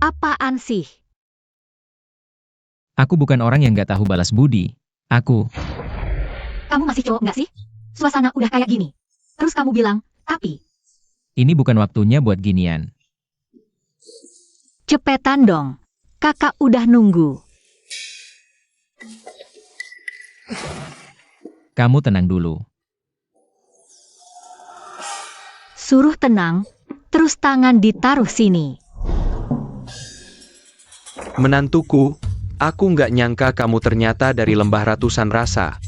Apaan sih? Aku bukan orang yang gak tahu balas budi. Aku, Kamu masih cowok nggak sih? Suasana udah kayak gini. Terus kamu bilang, tapi. ini bukan waktunya buat ginian. Cepetan dong. Kakak udah nunggu. Kamu tenang dulu. Suruh tenang, terus tangan ditaruh sini. Menantuku, aku nggak nyangka kamu ternyata dari lembah ratusan rasa.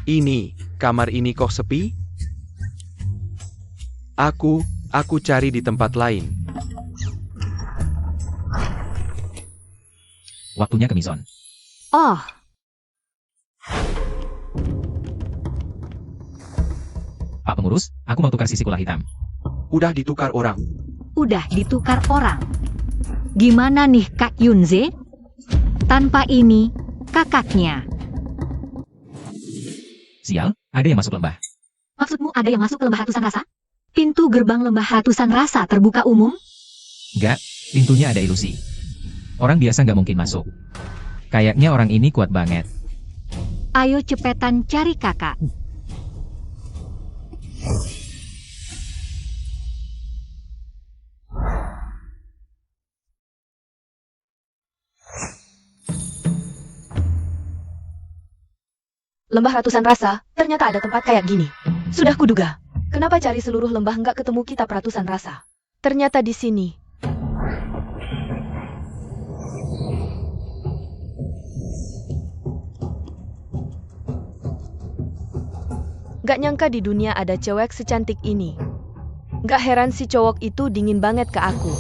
Ini, kamar ini kok sepi? Aku cari di tempat lain. Waktunya ke Mizon. Oh, Pak pengurus, aku mau tukar sisi kula hitam. Udah ditukar orang. udah ditukar orang. Gimana nih Kak Yunze? Tanpa ini, kakaknya. Sial, ada yang masuk lembah. Maksudmu ada yang masuk ke lembah ratusan rasa? Pintu gerbang lembah ratusan rasa terbuka umum? Enggak, pintunya ada ilusi. Orang biasa nggak mungkin masuk. Kayaknya orang ini kuat banget. Ayo cepetan cari kakak. Lembah ratusan rasa, ternyata ada tempat kayak gini. Sudah kuduga. Kenapa cari seluruh lembah nggak ketemu kitab ratusan rasa? Ternyata di sini. Gak nyangka di dunia ada cewek secantik ini. Gak heran si cowok itu dingin banget ke aku.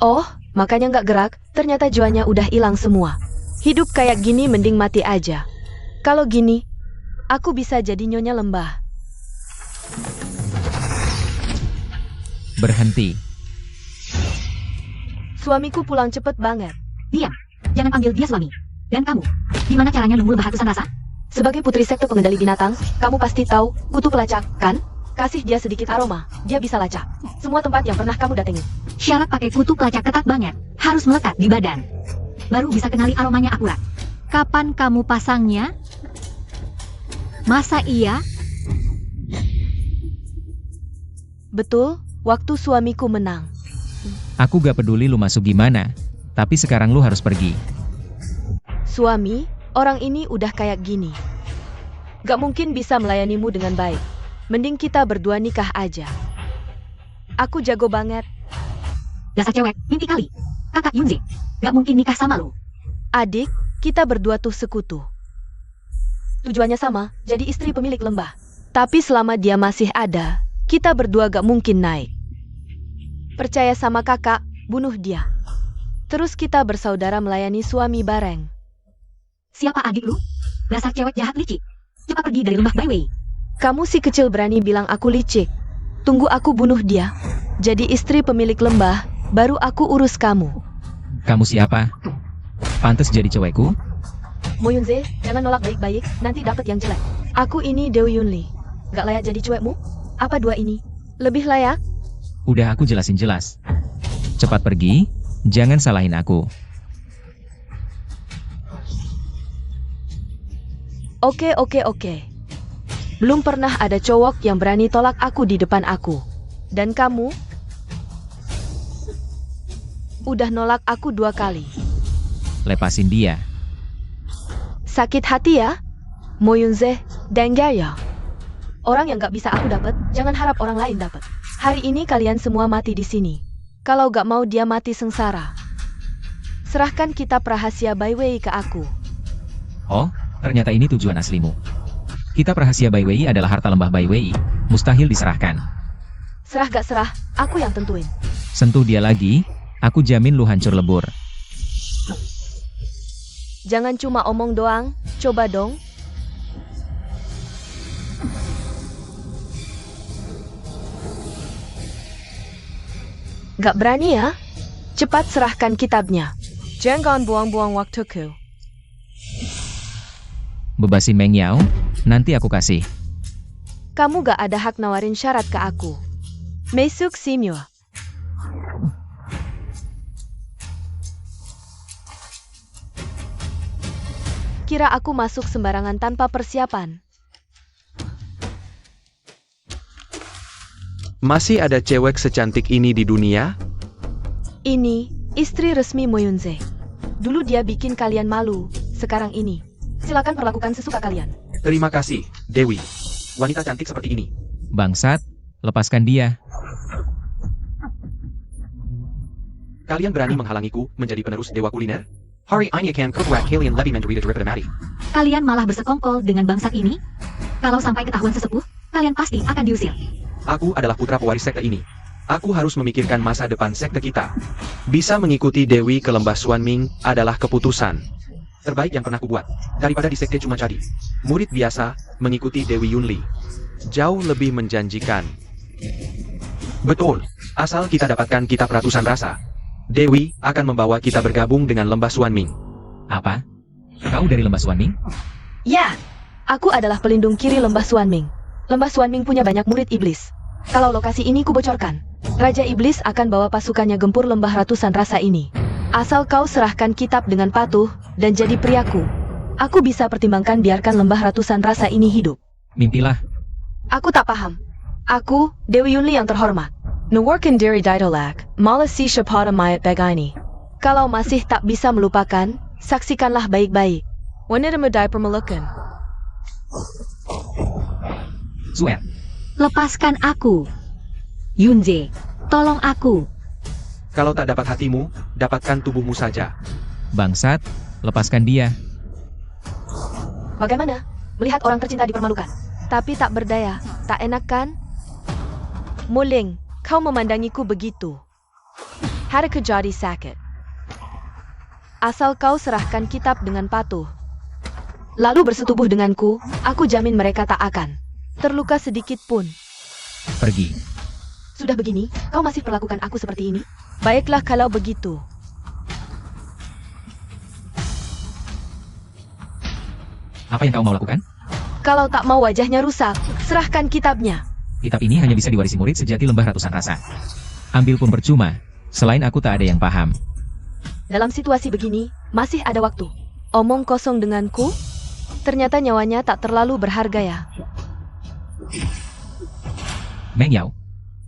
Oh, makanya gak gerak, ternyata jiwanya udah hilang semua. Hidup kayak gini mending mati aja. Kalau gini, aku bisa jadi nyonya lembah. Berhenti. Suamiku pulang cepet banget. Diam, jangan panggil dia suami. Dan kamu, gimana caranya nunggu lembah ratusan rasa? Sebagai putri sekte pengendali binatang, kamu pasti tahu kutu pelacak, kan? Kasih dia sedikit aroma, dia bisa lacak. Semua tempat yang pernah kamu datengin. Syarat pakai kutu pelacak ketat banget, harus melekat di badan. Baru bisa kenali aromanya akurat. Kapan kamu pasangnya? Masa iya? Betul, waktu suamiku menang. Aku gak peduli lu masuk gimana. Tapi sekarang lu harus pergi. Suami, orang ini udah kayak gini. Gak mungkin bisa melayanimu dengan baik. Mending kita berdua nikah aja. Aku jago banget. Dasar cewek, mimpi kali. Kakak Yunzi, gak mungkin nikah sama lu. Adik, kita berdua tuh sekutu. Tujuannya sama, jadi istri pemilik lembah. Tapi selama dia masih ada, kita berdua gak mungkin naik. Percaya sama kakak, bunuh dia. Terus kita bersaudara melayani suami bareng. Siapa adik lu? Dasar cewek jahat licik. Cepat pergi dari lembah Byway. Kamu si kecil berani bilang aku licik. Tunggu aku bunuh dia. Jadi istri pemilik lembah, baru aku urus kamu. Kamu siapa? Pantes jadi cewekku? Mo Yunze, jangan nolak baik-baik, nanti dapat yang jelek. Aku ini Dewi Yunli. Gak layak jadi cewekmu? Apa dua ini? Lebih layak? Udah aku jelasin jelas. Cepat pergi, jangan salahin aku. Oke. Belum pernah ada cowok yang berani tolak aku di depan aku. Dan kamu? Udah nolak aku 2 kali. Lepasin dia. Sakit hati ya? Mo Yunze, dengga ya? Orang yang gak bisa aku dapat, jangan harap orang lain dapat. Hari ini kalian semua mati di sini. Kalau gak mau dia mati sengsara. Serahkan kitab rahasia Byway ke aku. Oh, ternyata ini tujuan aslimu. Kitab rahasia Byway adalah harta lembah Byway. Mustahil diserahkan. Serah gak serah, aku yang tentuin. Sentuh dia lagi, aku jamin lu hancur lebur. Jangan cuma omong doang, coba dong. Gak berani ya? Cepat serahkan kitabnya. Jangan buang-buang waktuku. Bebasin Meng Yao, nanti aku kasih. Kamu gak ada hak nawarin syarat ke aku. Mesuk Simyo. Kira aku masuk sembarangan tanpa persiapan. Masih ada cewek secantik ini di dunia? Ini, istri resmi Moyunze. Dulu dia bikin kalian malu, sekarang ini. Silakan perlakukan sesuka kalian. Terima kasih, Dewi. Wanita cantik seperti ini. Bangsat, lepaskan dia. Kalian berani menghalangiku menjadi penerus dewa kuliner? Hari ini akan kubuat kalian lebih menderita daripada mati. Kalian malah bersekongkol dengan bangsat ini? Kalau sampai ketahuan sesepuh, kalian pasti akan diusir. Aku adalah putra pewaris sekte ini. Aku harus memikirkan masa depan sekte kita. Bisa mengikuti Dewi ke lembah Xuanming adalah keputusan terbaik yang pernah kubuat. Daripada di sekte cuma jadi murid biasa, mengikuti Dewi Yunli jauh lebih menjanjikan. Betul, asal kita dapatkan kitab ratusan rasa, Dewi akan membawa kita bergabung dengan lembah Xuanming. Apa? Kau dari lembah Xuanming? Ya, aku adalah pelindung kiri lembah Xuanming. Lembah Xuanming punya banyak murid iblis. Kalau lokasi ini kubocorkan, Raja Iblis akan bawa pasukannya gempur lembah ratusan rasa ini. Asal kau serahkan kitab dengan patuh dan jadi priaku, aku bisa pertimbangkan biarkan lembah ratusan rasa ini hidup. Mimpilah. Aku tak paham. Aku, Dewi Yunli yang terhormat. Nawarkan diri ditolak, malah si Shapada mayat begini. Kalau masih tak bisa melupakan, saksikanlah baik-baik. Wanita muda permelukan. Zuer, Lepaskan aku. Yunze, tolong aku. Kalau tak dapat hatimu, dapatkan tubuhmu saja. bangsat, lepaskan dia. Bagaimana? Melihat orang tercinta dipermalukan. Tapi tak berdaya, tak enak kan? Muling, kau memandangiku begitu. Hari kejadi sakit. Asal kau serahkan kitab dengan patuh, lalu bersetubuh denganku, aku jamin mereka tak akan terluka sedikit pun. Pergi. Sudah begini, kau masih perlakukan aku seperti ini? Baiklah kalau begitu. Apa yang kau mau lakukan? Kalau tak mau wajahnya rusak, serahkan kitabnya. Kitab ini hanya bisa diwarisi murid sejati lembah ratusan rasa. Ambil pun percuma, selain aku tak ada yang paham. Dalam situasi begini, masih ada waktu. Omong kosong denganku? Ternyata nyawanya tak terlalu berharga ya. Meng Yao,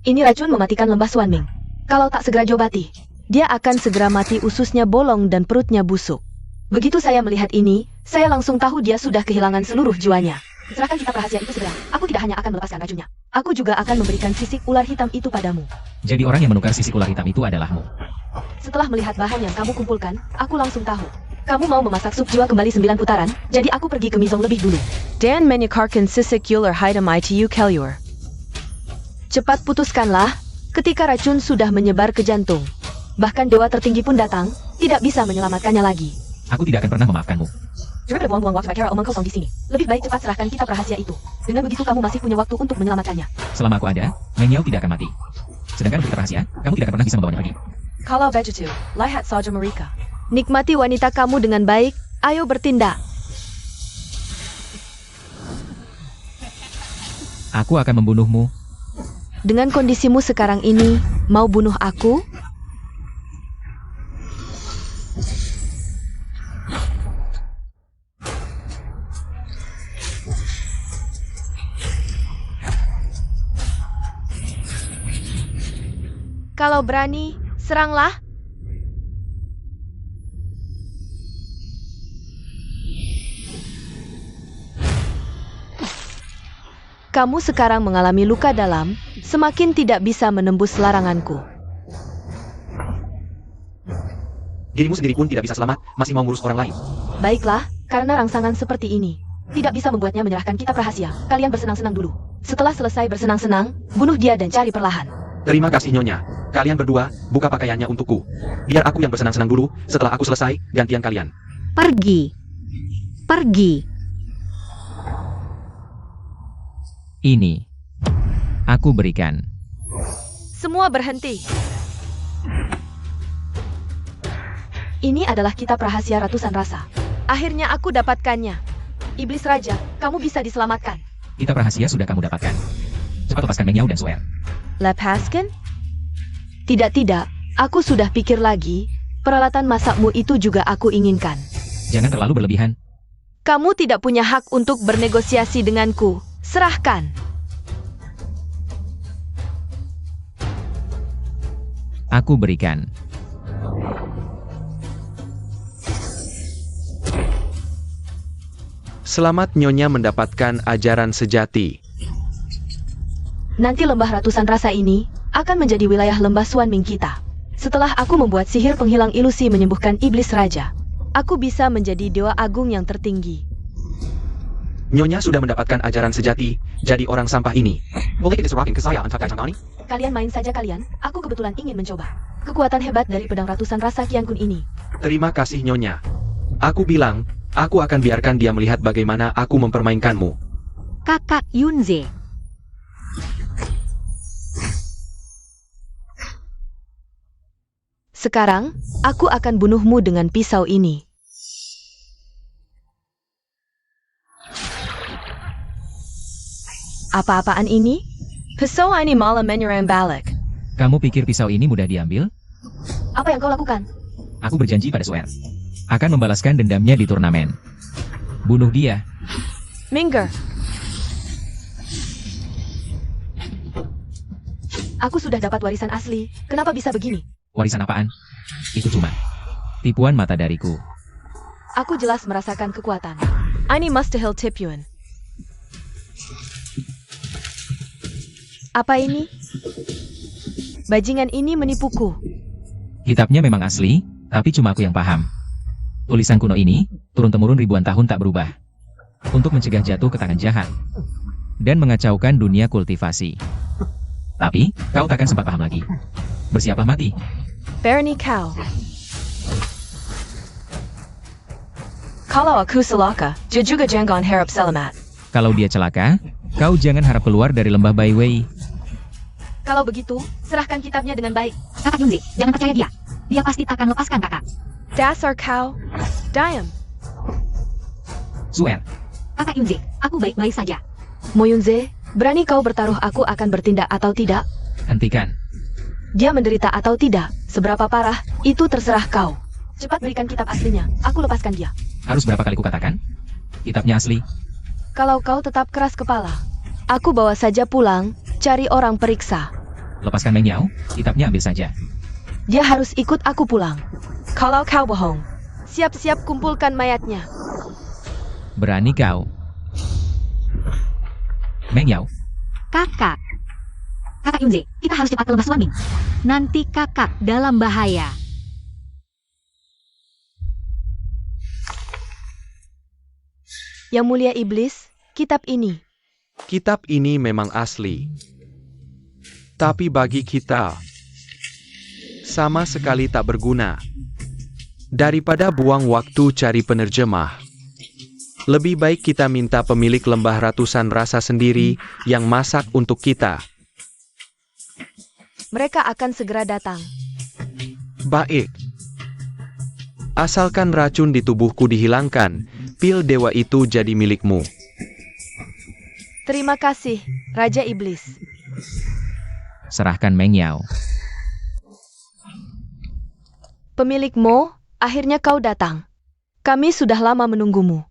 Ini racun mematikan lembah Xuanming. Kalau tak segera jobati, dia akan segera mati, ususnya bolong dan perutnya busuk. Begitu saya melihat ini, saya langsung tahu dia sudah kehilangan seluruh jiwanya. Serahkan kitab rahasia itu segera. Aku tidak hanya akan melepaskan racunnya. Aku juga akan memberikan sisik ular hitam itu padamu. jadi orang yang menukar sisik ular hitam itu adalahmu. Setelah melihat bahan yang kamu kumpulkan, aku langsung tahu. Kamu mau memasak sup jiwa kembali 9 putaran, jadi aku pergi ke Mizong lebih dulu. Dan menyekarkan sisik ular hitam itu Kelyur. Cepat putuskanlah, ketika racun sudah menyebar ke jantung. Bahkan dewa tertinggi pun datang, tidak bisa menyelamatkannya lagi. Aku tidak akan pernah memaafkanmu. Daripada buang-buang waktu kira omong kosong di sini, lebih baik cepat serahkan kitab rahasia itu. Dengan begitu kamu masih punya waktu untuk menyelamatkannya. Selama aku ada, Meng Yao tidak akan mati. Sedangkan untuk kitab rahasia, kamu tidak akan pernah bisa membawanya pergi. Kalau begitu, lihat saja mereka. Nikmati wanita kamu dengan baik, ayo bertindak. Aku akan membunuhmu. Dengan kondisimu sekarang ini, mau bunuh aku? Kalau berani, seranglah. Kamu sekarang mengalami luka dalam, semakin tidak bisa menembus laranganku. Dirimu sendiri pun tidak bisa selamat, masih mau ngurus orang lain. Baiklah, karena rangsangan seperti ini tidak bisa membuatnya menyerahkan kitab rahasia. Kalian bersenang-senang dulu. Setelah selesai bersenang-senang, bunuh dia dan cari perlahan. Terima kasih Nyonya. Kalian berdua, buka pakaiannya untukku. Biar aku yang bersenang-senang dulu, setelah aku selesai, gantian kalian. Pergi. Pergi. Ini. Aku berikan. Semua berhenti. Ini adalah kitab rahasia ratusan rasa. Akhirnya aku dapatkannya. Iblis Raja, kamu bisa diselamatkan. Kitab rahasia sudah kamu dapatkan. Cepat lepaskan Meng Yao dan Suer. Lepaskan? Tidak, aku sudah pikir lagi. Peralatan masakmu itu juga aku inginkan. Jangan terlalu berlebihan. Kamu tidak punya hak untuk bernegosiasi denganku. Serahkan. Aku berikan. Selamat Nyonya mendapatkan ajaran sejati. Nanti lembah ratusan rasa ini akan menjadi wilayah lembah Suan Ming kita. Setelah aku membuat sihir penghilang ilusi menyembuhkan iblis raja, aku bisa menjadi dewa agung yang tertinggi. Nyonya sudah mendapatkan ajaran sejati, jadi orang sampah ini. Boleh kita serahin ke saya untuk Kacang Nani? Kalian main saja kalian, aku kebetulan ingin mencoba kekuatan hebat dari pedang ratusan rasa Qian Kun ini. Terima kasih Nyonya. Aku bilang, aku akan biarkan dia melihat bagaimana aku mempermainkanmu. Kakak Yunze. Sekarang, aku akan bunuhmu dengan pisau ini. Apa-apaan ini? Pisau ini malah menyerang balik. Kamu pikir pisau ini mudah diambil? Apa yang kau lakukan? Aku berjanji pada Suer. Akan membalaskan dendamnya di turnamen. Bunuh dia. Minggir. Aku sudah dapat warisan asli. Kenapa bisa begini? Warisan apaan? Itu cuma tipuan mata dariku. Aku jelas merasakan kekuatan. Ini mustahil tipuan. Apa ini? Bajingan ini menipuku. Kitabnya memang asli, tapi cuma aku yang paham. Tulisan kuno ini, turun-temurun ribuan tahun tak berubah. Untuk mencegah jatuh ke tangan jahat. Dan mengacaukan dunia kultivasi. Tapi, kau takkan sempat paham lagi. Bersiaplah mati. Berani kau. Kalau aku celaka, dia juga jangan harap selamat. Kalau dia celaka, kau jangan harap keluar dari lembah Baiwei. Kalau begitu, serahkan kitabnya dengan baik. Kakak Yunze, jangan percaya dia. Dia pasti takkan lepaskan kakak. Dasar kau. Diam. Suer, Kakak Yunze, aku baik-baik saja. Moyunze, berani kau bertaruh aku akan bertindak atau tidak? hentikan. Dia menderita atau tidak, seberapa parah, itu terserah kau. Cepat berikan kitab aslinya, aku lepaskan dia. Harus berapa kali kukatakan? Kitabnya asli. Kalau kau tetap keras kepala, aku bawa saja pulang, cari orang periksa. Lepaskan Meng Yao, kitabnya ambil saja. Dia harus ikut aku pulang. Kalau kau bohong, siap-siap kumpulkan mayatnya. Berani kau. Meng Yao, Kakak. Kakak Yunze, kita harus cepat ke lembah suami. Nanti kakak dalam bahaya. Yang mulia iblis, kitab ini. Kitab ini memang asli. Tapi bagi kita, sama sekali tak berguna. Daripada buang waktu cari penerjemah, lebih baik kita minta pemilik lembah ratusan rasa sendiri yang masak untuk kita. Mereka akan segera datang. Baik. Asalkan racun di tubuhku dihilangkan, pil dewa itu jadi milikmu. Terima kasih, Raja Iblis. serahkan Meng Yao. Pemilik Mo, akhirnya kau datang. Kami sudah lama menunggumu.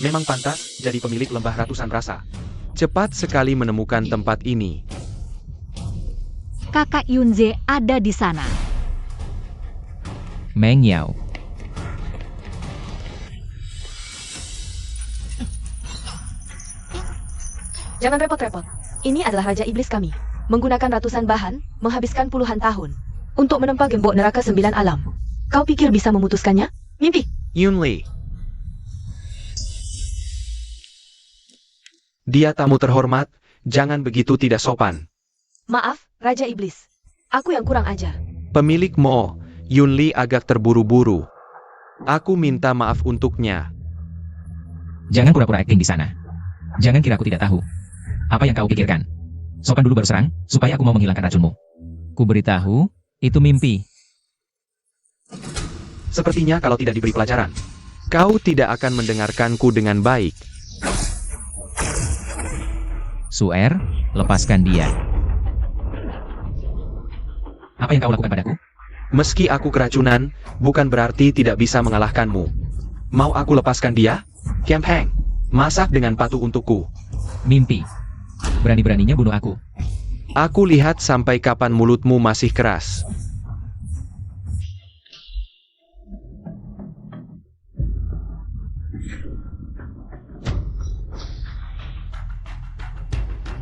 Memang pantas jadi pemilik lembah ratusan rasa. Cepat sekali menemukan tempat ini. Kakak Yunze ada di sana. Meng Yao. Jangan repot-repot. Ini adalah Raja Iblis kami. Menggunakan ratusan bahan, menghabiskan puluhan tahun. Untuk menempa gembok neraka 9 alam. Kau pikir bisa memutuskannya? Mimpi. Yunli. Dia tamu terhormat, jangan begitu tidak sopan. Maaf, Raja Iblis. Aku yang kurang ajar. Pemilik Mo, Yunli agak terburu-buru. Aku minta maaf untuknya. Jangan pura-pura acting di sana. Jangan kira aku tidak tahu. Apa yang kau pikirkan? Sopan dulu baru serang, supaya aku mau menghilangkan racunmu. Ku beritahu, itu mimpi. Sepertinya kalau tidak diberi pelajaran. Kau tidak akan mendengarkanku dengan baik. Suer, lepaskan dia. Apa yang kau lakukan padaku? Meski aku keracunan, bukan berarti tidak bisa mengalahkanmu. Mau aku lepaskan dia? Camp Hang, masak dengan patuh untukku. Mimpi. Berani-beraninya bunuh aku. Aku lihat sampai kapan mulutmu masih keras.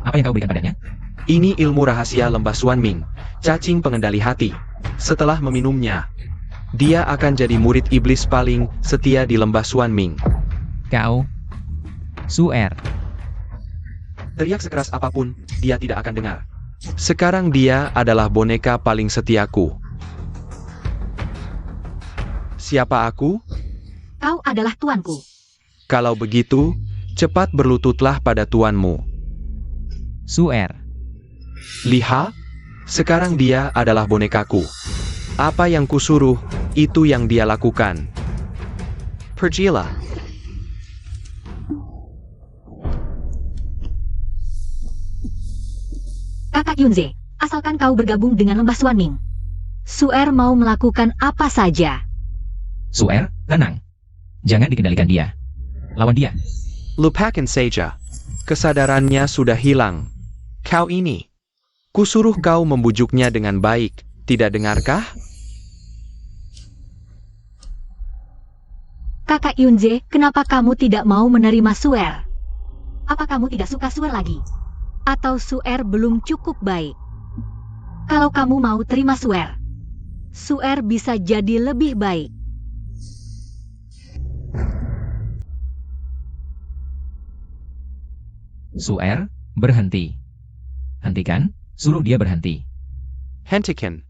Apa yang kau berikan padanya? Ini ilmu rahasia lembah Suan Ming, cacing pengendali hati. Setelah meminumnya, dia akan jadi murid iblis paling setia di lembah Suan Ming. Kau. Suer. Teriak sekeras apapun, dia tidak akan dengar. Sekarang dia adalah boneka paling setiaku. Siapa aku? Kau adalah tuanku. Kalau begitu, cepat berlututlah pada tuanmu. Suer. Lihat, sekarang dia adalah bonekaku. Apa yang kusuruh, itu yang dia lakukan. Pergilah. Kakak Yunze, asalkan kau bergabung dengan lembah Suan Ming. Suer mau melakukan apa saja. Suer, tenang. Jangan dikendalikan dia. Lawan dia. Lupakan saja. Kesadarannya sudah hilang. Kau ini. Kusuruh kau membujuknya dengan baik. Tidak dengarkah? Kakak Yunze, kenapa kamu tidak mau menerima Suer? Apa kamu tidak suka Suer lagi? Atau Suer belum cukup baik? Kalau kamu mau terima Suer, Suer bisa jadi lebih baik. Suer, berhenti. Hentikan, suruh dia berhenti. Hentikan.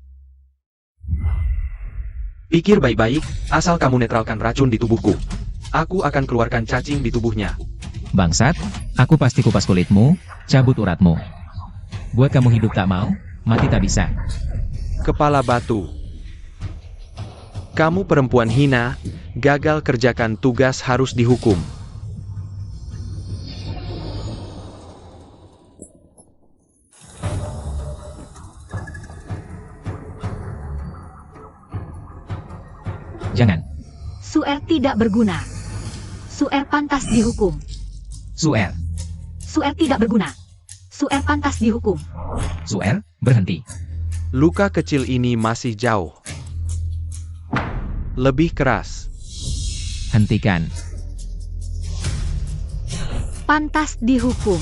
Pikir baik-baik, asal kamu netralkan racun di tubuhku. Aku akan keluarkan cacing di tubuhnya. Bangsat, aku pasti kupas kulitmu, cabut uratmu. Buat kamu hidup tak mau, mati tak bisa. Kepala batu. Kamu perempuan hina, gagal kerjakan tugas harus dihukum. Jangan. Suer tidak berguna. Suer pantas dihukum. Suer. Suer tidak berguna. Suer pantas dihukum. Suer, berhenti. Luka kecil ini masih jauh. Lebih keras. Hentikan. Pantas dihukum.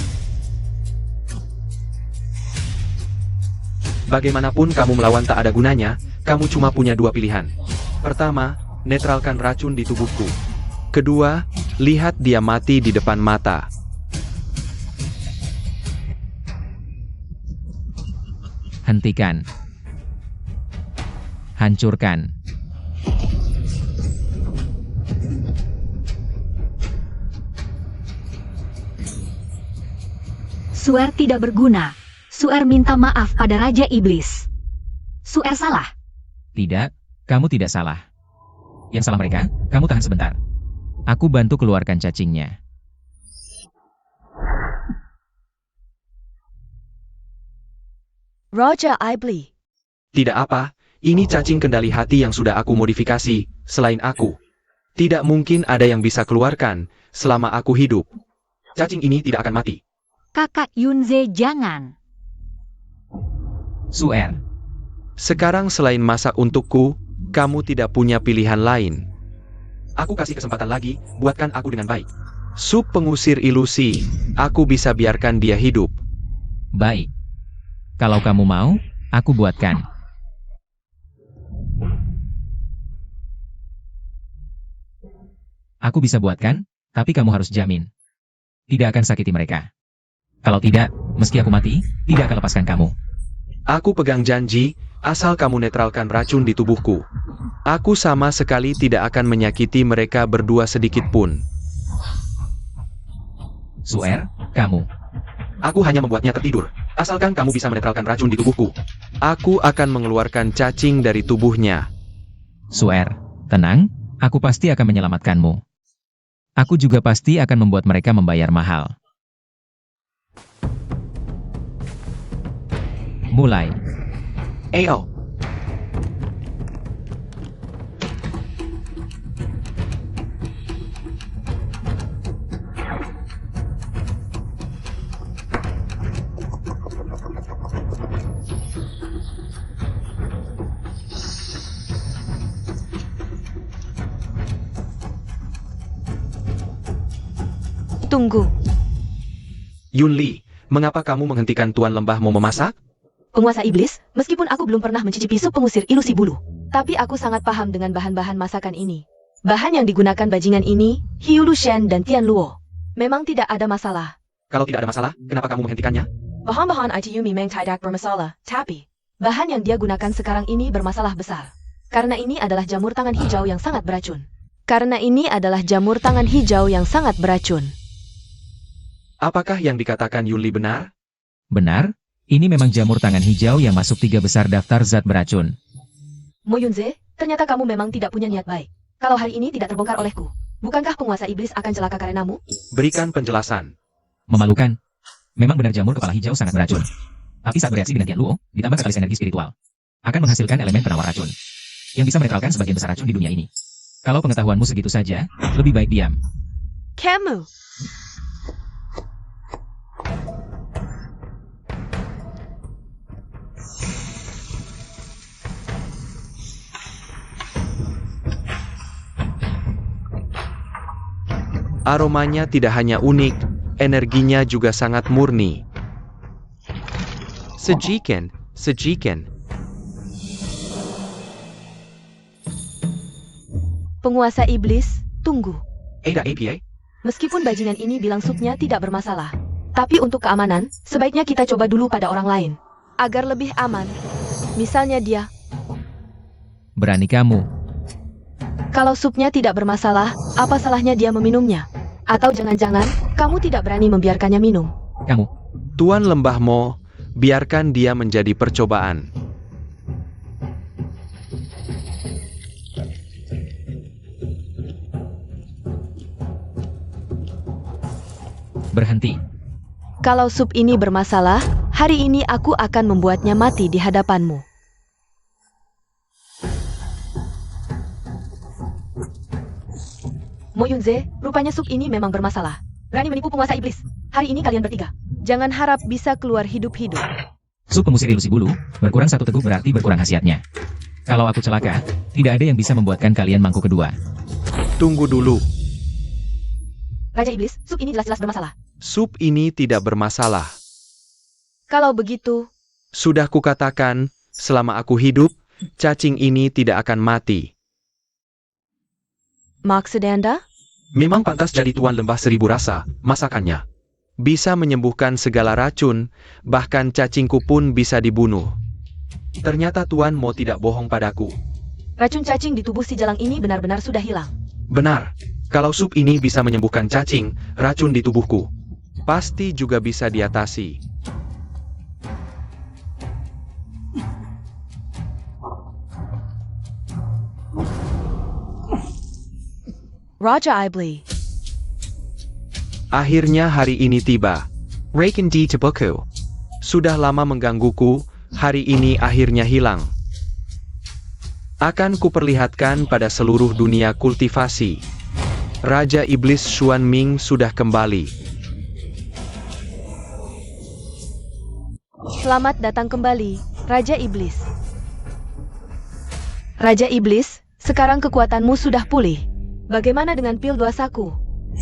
Bagaimanapun kamu melawan tak ada gunanya, kamu cuma punya dua pilihan. Pertama, netralkan racun di tubuhku. Kedua, lihat dia mati di depan mata. Hentikan. Hancurkan. Suer tidak berguna. Suer minta maaf pada Raja Iblis. Suer salah. Tidak, kamu tidak salah. Yang salah mereka, kamu tahan sebentar. Aku bantu keluarkan cacingnya. Raja Iblis. Tidak apa, ini cacing kendali hati yang sudah aku modifikasi, selain aku. Tidak mungkin ada yang bisa keluarkan, selama aku hidup. Cacing ini tidak akan mati. Kakak Yunze jangan. Suer. Sekarang selain masak untukku, kamu tidak punya pilihan lain. Aku kasih kesempatan lagi, buatkan aku dengan baik. Sup pengusir ilusi, aku bisa biarkan dia hidup. Baik. Kalau kamu mau, aku buatkan. Aku bisa buatkan, tapi kamu harus jamin. Tidak akan sakiti mereka. Kalau tidak, meski aku mati, tidak akan lepaskan kamu. Aku pegang janji, asal kamu netralkan racun di tubuhku. Aku sama sekali tidak akan menyakiti mereka berdua sedikit pun. Suer, kamu. Aku hanya membuatnya tertidur. Asalkan kamu bisa menetralkan racun di tubuhku. Aku akan mengeluarkan cacing dari tubuhnya. Suer, tenang, aku pasti akan menyelamatkanmu. Aku juga pasti akan membuat mereka membayar mahal. Mulai. Ayo. Tunggu. Yunli, mengapa kamu menghentikan Tuan Lembah mau memasak? Penguasa iblis, meskipun aku belum pernah mencicipi sup pengusir ilusi bulu, tapi aku sangat paham dengan bahan-bahan masakan ini. Bahan yang digunakan bajingan ini, Hiu Lu Shen dan Tian Luo. Memang tidak ada masalah. Kalau tidak ada masalah, kenapa kamu menghentikannya? Bahan-bahan itu memang tidak bermasalah, tapi bahan yang dia gunakan sekarang ini bermasalah besar. Karena ini adalah jamur tangan hijau yang sangat beracun. Apakah yang dikatakan Yunli benar? Benar? Ini memang jamur tangan hijau yang masuk 3 besar daftar zat beracun. Mo Yunze, ternyata kamu memang tidak punya niat baik. Kalau hari ini tidak terbongkar olehku, bukankah penguasa iblis akan celaka karenamu? Berikan penjelasan. Memalukan. Memang benar jamur kepala hijau sangat beracun. Tapi saat bereaksi dengan Tian Luo, ditambah katalis energi spiritual, akan menghasilkan elemen penawar racun, yang bisa menetralkan sebagian besar racun di dunia ini. Kalau pengetahuanmu segitu saja, lebih baik diam. Kamu! Aromanya tidak hanya unik, energinya juga sangat murni. Sajikan, sajikan. Penguasa iblis, tunggu. Ada APA? Meskipun bajingan ini bilang supnya tidak bermasalah, tapi untuk keamanan, sebaiknya kita coba dulu pada orang lain. Agar lebih aman. Misalnya dia. Berani kamu. Kalau supnya tidak bermasalah, apa salahnya dia meminumnya? Atau jangan-jangan, kamu tidak berani membiarkannya minum? Kamu. Tuan Lembah Mo, biarkan dia menjadi percobaan. Berhenti. Kalau sup ini bermasalah, hari ini aku akan membuatnya mati di hadapanmu. Mo Yunze, rupanya sup ini memang bermasalah. Berani menipu penguasa iblis. Hari ini kalian bertiga. Jangan harap bisa keluar hidup-hidup. Sup pengusir ilusi bulu, berkurang 1 teguk berarti berkurang khasiatnya. Kalau aku celaka, tidak ada yang bisa membuatkan kalian mangkuk kedua. Tunggu dulu. Raja iblis, sup ini jelas-jelas bermasalah. Sup ini tidak bermasalah. Kalau begitu, Sudah kukatakan, selama aku hidup, cacing ini tidak akan mati. maksud Anda? Memang pantas jadi Tuan Lembah Seribu Rasa, masakannya. Bisa menyembuhkan segala racun, bahkan cacingku pun bisa dibunuh. Ternyata Tuan Mo tidak bohong padaku. Racun cacing di tubuh si jalang ini benar-benar sudah hilang. Benar, kalau sup ini bisa menyembuhkan cacing, racun di tubuhku. Pasti juga bisa diatasi. Raja Iblis. Akhirnya hari ini tiba. Reiken di Tebuku. Sudah lama menggangguku, hari ini akhirnya hilang. Akan kuperlihatkan pada seluruh dunia kultivasi. Raja Iblis Xuan Ming sudah kembali. Selamat datang kembali, Raja Iblis. Raja Iblis, sekarang kekuatanmu sudah pulih. Bagaimana dengan pil 2 saku?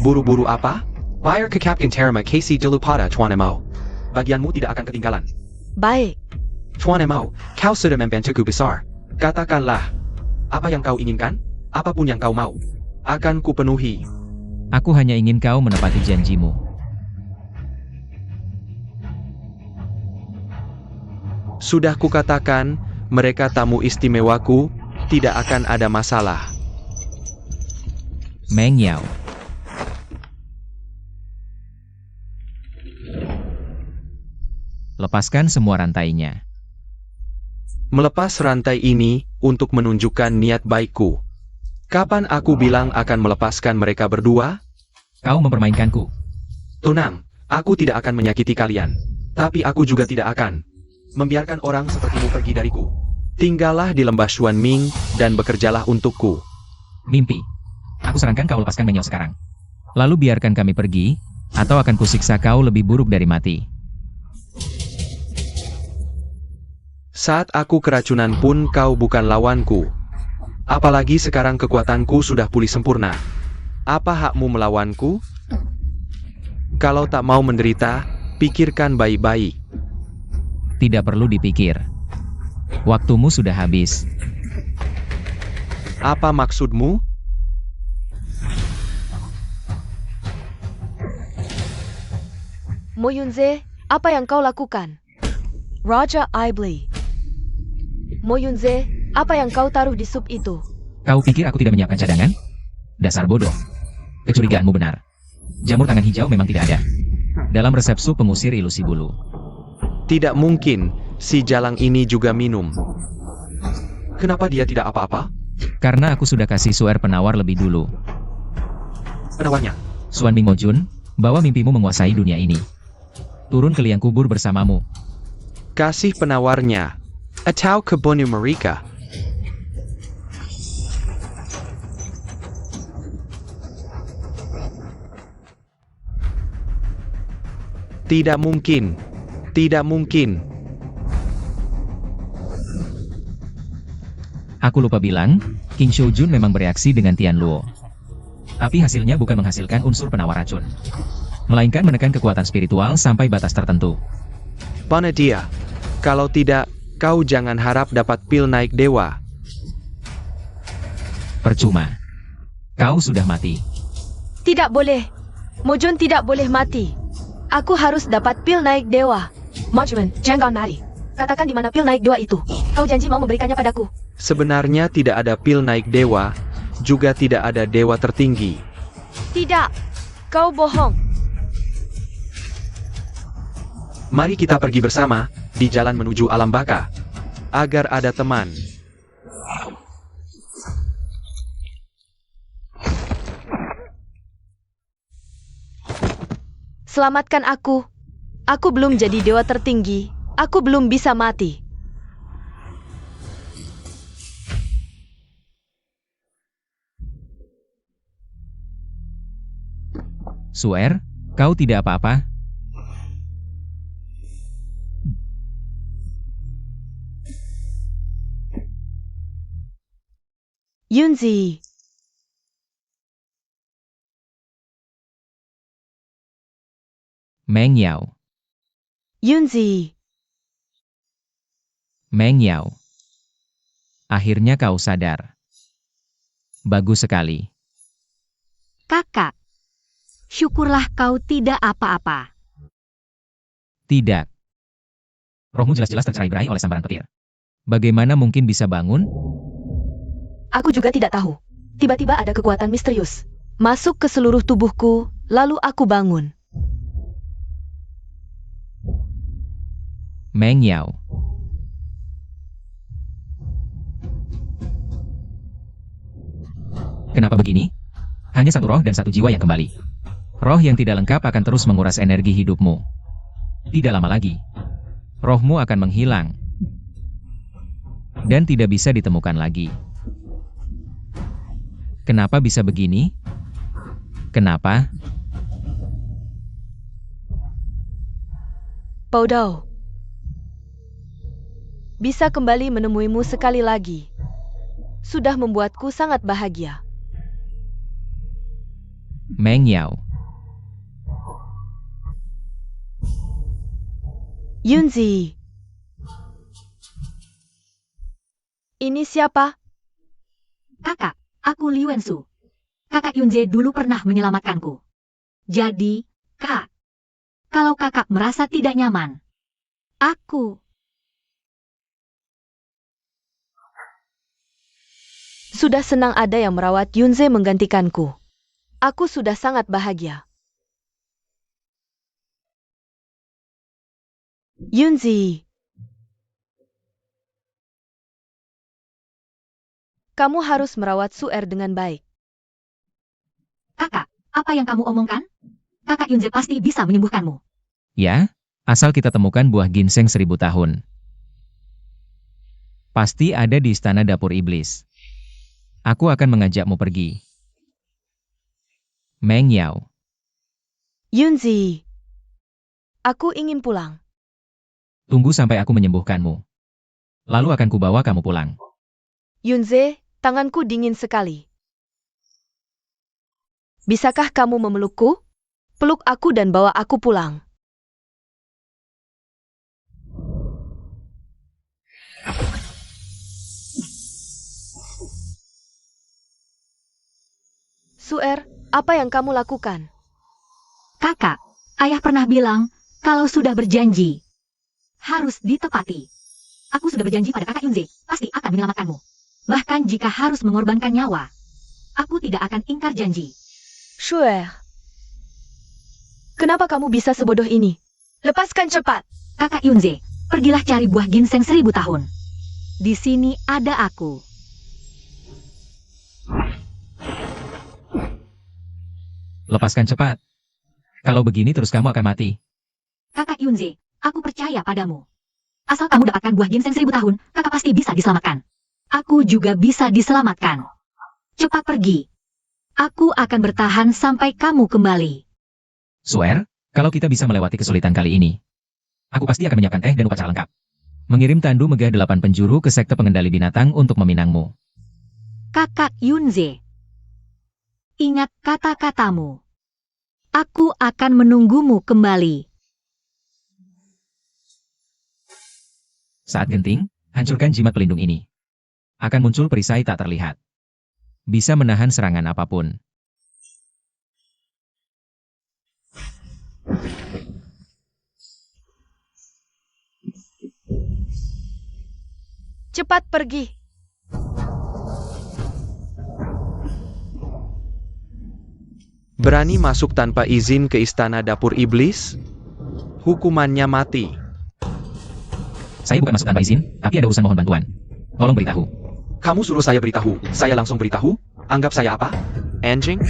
Buru-buru apa? Bayar ke Captain Terima Casey Delupada, Tuan Mo. Bagianmu tidak akan ketinggalan. Baik. Tuan Mo, kau sudah membantuku besar. Katakanlah, apa yang kau inginkan? Apapun yang kau mau, akan kupenuhi. Aku hanya ingin kau menepati janjimu. Sudah kukatakan, mereka tamu istimewaku, tidak akan ada masalah. Meng Yao. Lepaskan semua rantainya. Melepas rantai ini, untuk menunjukkan niat baikku. Kapan aku bilang akan melepaskan mereka berdua? Kau mempermainkanku. Tenang, aku tidak akan menyakiti kalian. Tapi aku juga tidak akan membiarkan orang sepertimu pergi dariku. Tinggallah di lembah Xuanming dan bekerjalah untukku. Mimpi. Aku sarankan kau lepaskan Menyo sekarang. Lalu biarkan kami pergi, atau akan kusiksa kau lebih buruk dari mati. Saat aku keracunan pun kau bukan lawanku. Apalagi sekarang kekuatanku sudah pulih sempurna. Apa hakmu melawanku? Kalau tak mau menderita, pikirkan baik-baik. Tidak perlu dipikir. Waktumu sudah habis. Apa maksudmu? Mo Yunze, apa yang kau lakukan? Raja Aibli. Mo Yunze, apa yang kau taruh di sup itu? Kau pikir aku tidak menyiapkan cadangan? Dasar bodoh. Kecurigaanmu benar. Jamur tangan hijau memang tidak ada. Dalam resep sup pengusir ilusi bulu. Tidak mungkin, si Jalang ini juga minum. Kenapa dia tidak apa-apa? Karena aku sudah kasih suer penawar lebih dulu. Penawarnya. Xuanming Mojun, bawa mimpimu menguasai dunia ini. Turun ke liang kubur bersamamu. Kasih penawarnya. Atau ke Bonu mereka. Tidak mungkin. Tidak mungkin. Aku lupa bilang, King Shoujun memang bereaksi dengan Tian Luo. Tapi hasilnya bukan menghasilkan unsur penawar racun, melainkan menekan kekuatan spiritual sampai batas tertentu. Mana dia? Kalau tidak, kau jangan harap dapat pil naik dewa. Percuma. Kau sudah mati. Tidak boleh. Mojun tidak boleh mati. Aku harus dapat pil naik dewa. Mojun, jangan mari. Katakan di mana pil naik dewa itu. Kau janji mau memberikannya padaku. Sebenarnya tidak ada pil naik dewa, juga tidak ada dewa tertinggi. Tidak. Kau bohong. Mari kita pergi bersama, di jalan menuju alam baka. Agar ada teman. Selamatkan aku. Aku belum jadi dewa tertinggi. Aku belum bisa mati. Suer, kau tidak apa-apa? Yunzi. Meng Yao. Yunzi. Meng Yao. Akhirnya kau sadar. Bagus sekali. Kakak. Syukurlah kau tidak apa-apa. Tidak. Rohmu jelas-jelas tercerai-berai oleh sambaran petir. Bagaimana mungkin bisa bangun? Aku juga tidak tahu. Tiba-tiba ada kekuatan misterius. Masuk ke seluruh tubuhku, lalu aku bangun. Meng Yao. Kenapa begini? Hanya satu roh dan satu jiwa yang kembali. Roh yang tidak lengkap akan terus menguras energi hidupmu. Tidak lama lagi, rohmu akan menghilang. Dan tidak bisa ditemukan lagi. Kenapa bisa begini? Kenapa? Paudao. Bisa kembali menemuimu sekali lagi. Sudah membuatku sangat bahagia. Meng Yao. Yunzi. Ini siapa? Kakak, aku Li Wensu. Kakak Yunze dulu pernah menyelamatkanku. Jadi, Kak, kalau kakak merasa tidak nyaman, aku. Sudah senang ada yang merawat Yunze menggantikanku. Aku sudah sangat bahagia. Yunzi. Kamu harus merawat Suer dengan baik. Kakak, Apa yang kamu omongkan? Kakak Yunze pasti bisa menyembuhkanmu. Ya, asal kita temukan buah ginseng 1000 tahun. Pasti ada di istana dapur iblis. Aku akan mengajakmu pergi. Meng Yao. Yunzi. Aku ingin pulang. Tunggu sampai aku menyembuhkanmu. Lalu akan kubawa kamu pulang. Yunze, tanganku dingin sekali. Bisakah kamu memelukku? Peluk aku dan bawa aku pulang. Suer, apa yang kamu lakukan? Kakak, ayah pernah bilang, kalau sudah berjanji, harus ditepati. Aku sudah berjanji pada kakak Yunze, pasti akan menyelamatkanmu. Bahkan jika harus mengorbankan nyawa, aku tidak akan ingkar janji. Suer. Kenapa kamu bisa sebodoh ini? Lepaskan cepat. Kakak Yunze, pergilah cari buah ginseng 1000 tahun. Di sini ada aku. Lepaskan cepat. Kalau begini terus kamu akan mati. Kakak Yunze, aku percaya padamu. Asal kamu dapatkan buah ginseng 1000 tahun, kakak pasti bisa diselamatkan. Aku juga bisa diselamatkan. Cepat pergi. Aku akan bertahan sampai kamu kembali. Suer, kalau kita bisa melewati kesulitan kali ini, aku pasti akan menyiapkan teh dan upacara lengkap. Mengirim tandu megah 8 penjuru ke sekte pengendali binatang untuk meminangmu. Kakak Yunze, ingat kata-katamu. Aku akan menunggumu kembali. Saat genting, hancurkan jimat pelindung ini. Akan muncul perisai tak terlihat. Bisa menahan serangan apapun. Cepat pergi. Berani masuk tanpa izin ke istana dapur iblis? Hukumannya mati. Saya bukan masuk tanpa izin, tapi ada urusan mohon bantuan. Tolong beritahu. Kamu suruh saya beritahu, saya langsung beritahu? Anggap saya apa? Anjing?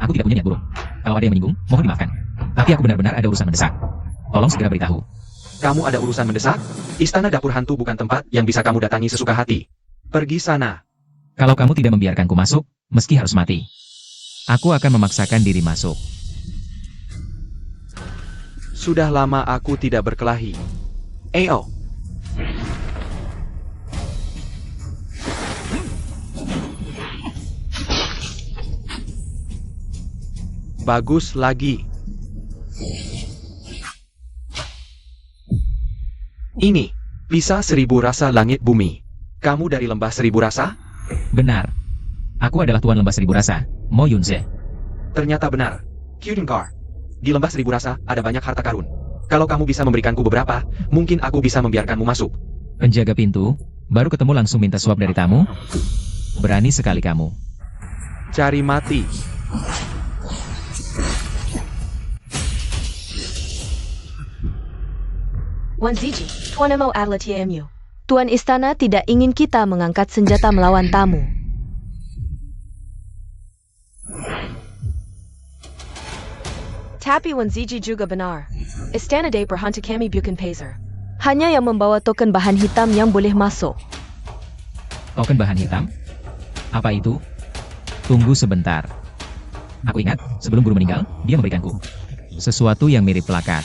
Aku tidak punya niat buruk. Kalau ada yang menyinggung, mohon dimaafkan. Tapi aku benar-benar ada urusan mendesak. Tolong segera beritahu. Kamu ada urusan mendesak? Istana dapur hantu bukan tempat yang bisa kamu datangi sesuka hati. Pergi sana. Kalau kamu tidak membiarkanku masuk, meski harus mati, aku akan memaksakan diri masuk. Sudah lama aku tidak berkelahi. Ayo. Bagus lagi. Ini, bisa 1000 rasa langit bumi. Kamu dari lembah 1000 rasa? Benar. Aku adalah tuan lembah 1000 rasa, Mo Yunze. Ternyata benar. Kyudinkar. Di lembah 1000 rasa ada banyak harta karun. Kalau kamu bisa memberikanku beberapa, mungkin aku bisa membiarkanmu masuk. Penjaga pintu, baru ketemu langsung minta suap dari tamu? Berani sekali kamu. Cari mati. Wan Ziji, Tuan Mo Adla TMU. Tuan Istana tidak ingin kita mengangkat senjata melawan tamu. Tapi Wan Ziji juga benar. Istana Dapur Hantu kami bukan Pazer. Hanya yang membawa token bahan hitam yang boleh masuk. Token bahan hitam? Apa itu? Tunggu sebentar. Aku ingat, sebelum guru meninggal, dia memberikanku sesuatu yang mirip plakat.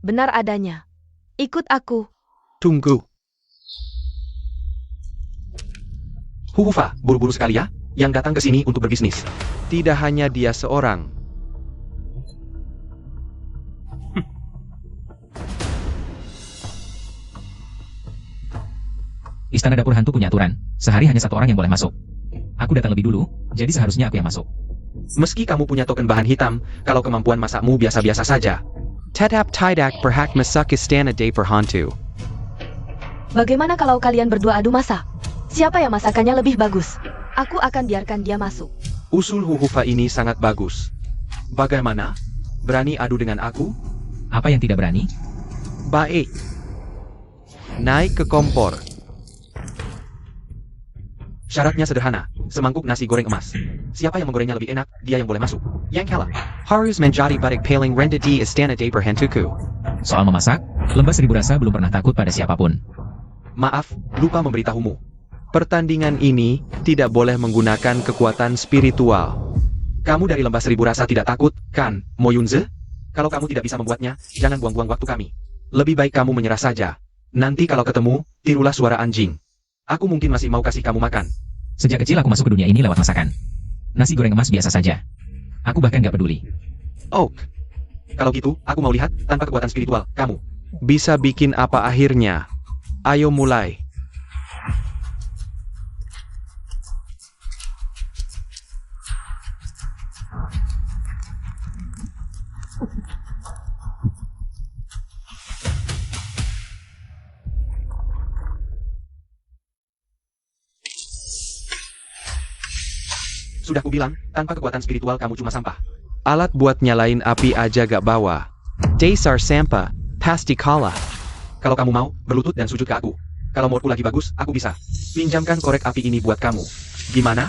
Benar adanya. Ikut aku. Tunggu. Huhufa, buru-buru sekali ya, yang datang ke sini untuk berbisnis. Tidak hanya dia seorang. Istana dapur hantu punya aturan, sehari hanya 1 orang yang boleh masuk. Aku datang lebih dulu, jadi seharusnya aku yang masuk. Meski kamu punya token bahan hitam, kalau kemampuan masakmu biasa-biasa saja. Tetap tidak berhak masuk istana dapur hantu. Bagaimana kalau kalian berdua adu masak? Siapa yang masakannya lebih bagus? Aku akan biarkan dia masuk. Usul Huhufa ini sangat bagus. Bagaimana? Berani adu dengan aku? Apa yang tidak berani? Baik. Naik ke kompor. Syaratnya sederhana, semangkuk nasi goreng emas. Siapa yang menggorengnya lebih enak, dia yang boleh masuk. Yang kalah. Harus menjadi batik paling rendah di istana de berhentuku. Soal memasak, lembah seribu rasa belum pernah takut pada siapapun. Maaf, lupa memberitahumu. Pertandingan ini tidak boleh menggunakan kekuatan spiritual. Kamu dari lembah seribu rasa tidak takut, kan, Moyunze? Kalau kamu tidak bisa membuatnya, jangan buang-buang waktu kami. Lebih baik kamu menyerah saja. Nanti kalau ketemu, tirulah suara anjing. Aku mungkin masih mau kasih kamu makan. Sejak kecil aku masuk ke dunia ini lewat masakan. Nasi goreng emas biasa saja. Aku bahkan gak peduli. Oh. Kalau gitu, aku mau lihat, tanpa kekuatan spiritual, kamu. Bisa bikin apa akhirnya? Ayo mulai. Sudah kubilang, tanpa kekuatan spiritual kamu cuma sampah. Alat buat nyalain api aja gak bawa. Dasar sampah, pasti kalah. Kalau kamu mau, berlutut dan sujud ke aku. Kalau moodku lagi bagus, aku bisa. Pinjamkan korek api ini buat kamu. Gimana?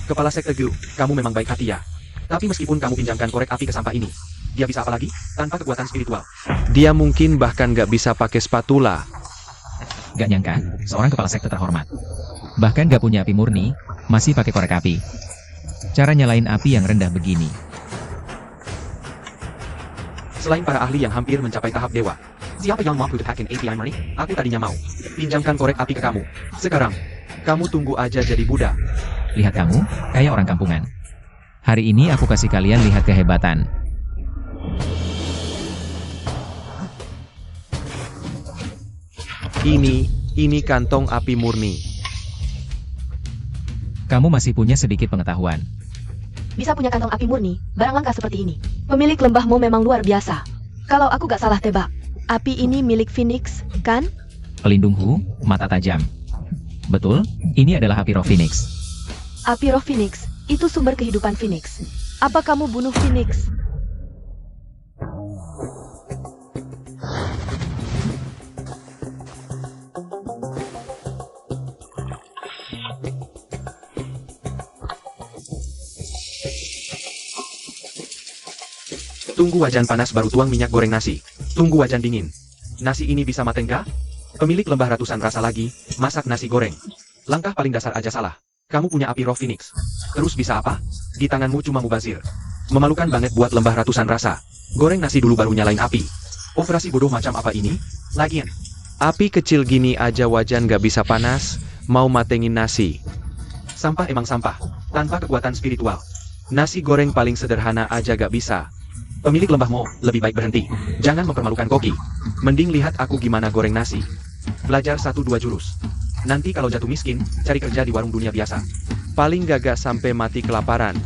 Kepala sekte Gu, kamu memang baik hati ya. Tapi meskipun kamu pinjamkan korek api ke sampah ini, dia bisa apa lagi? Tanpa kekuatan spiritual. Dia mungkin bahkan gak bisa pakai spatula. Gak nyangka, seorang kepala sekte terhormat. Bahkan gak punya api murni, masih pakai korek api. Cara nyalain api yang rendah begini. Selain para ahli yang hampir mencapai tahap dewa, siapa yang mau to hack in API money? Aku tadinya mau. Pinjamkan korek api ke kamu. Sekarang, kamu tunggu aja jadi budak. Lihat kamu, kayak orang kampungan. Hari ini aku kasih kalian lihat kehebatan. Ini kantong api murni. Kamu masih punya sedikit pengetahuan. Bisa punya kantong api murni, barang langka seperti ini. Pemilik lembahmu memang luar biasa. Kalau aku gak salah tebak, api ini milik Phoenix, kan? Pelindung Hu, mata tajam. Betul, ini adalah api roh Phoenix. Api roh Phoenix, itu sumber kehidupan Phoenix. Apa kamu bunuh Phoenix? Tunggu wajan panas baru tuang minyak goreng nasi. Tunggu wajan dingin. Nasi ini bisa mateng kah? Pemilik lembah ratusan rasa lagi, masak nasi goreng. Langkah paling dasar aja salah. Kamu punya api roh Phoenix. Terus bisa apa? Di tanganmu cuma mubazir. Memalukan banget buat lembah ratusan rasa. Goreng nasi dulu baru nyalain api. Operasi bodoh macam apa ini? Lagian. Api kecil gini aja wajan gak bisa panas, mau matengin nasi. Sampah emang sampah. Tanpa kekuatan spiritual. Nasi goreng paling sederhana aja gak bisa. Pemilik lembah Mo, lebih baik berhenti. Jangan mempermalukan Koki. Mending lihat aku gimana goreng nasi. Belajar 1-2 jurus. Nanti kalau jatuh miskin, cari kerja di warung dunia biasa. Paling gak sampai mati kelaparan.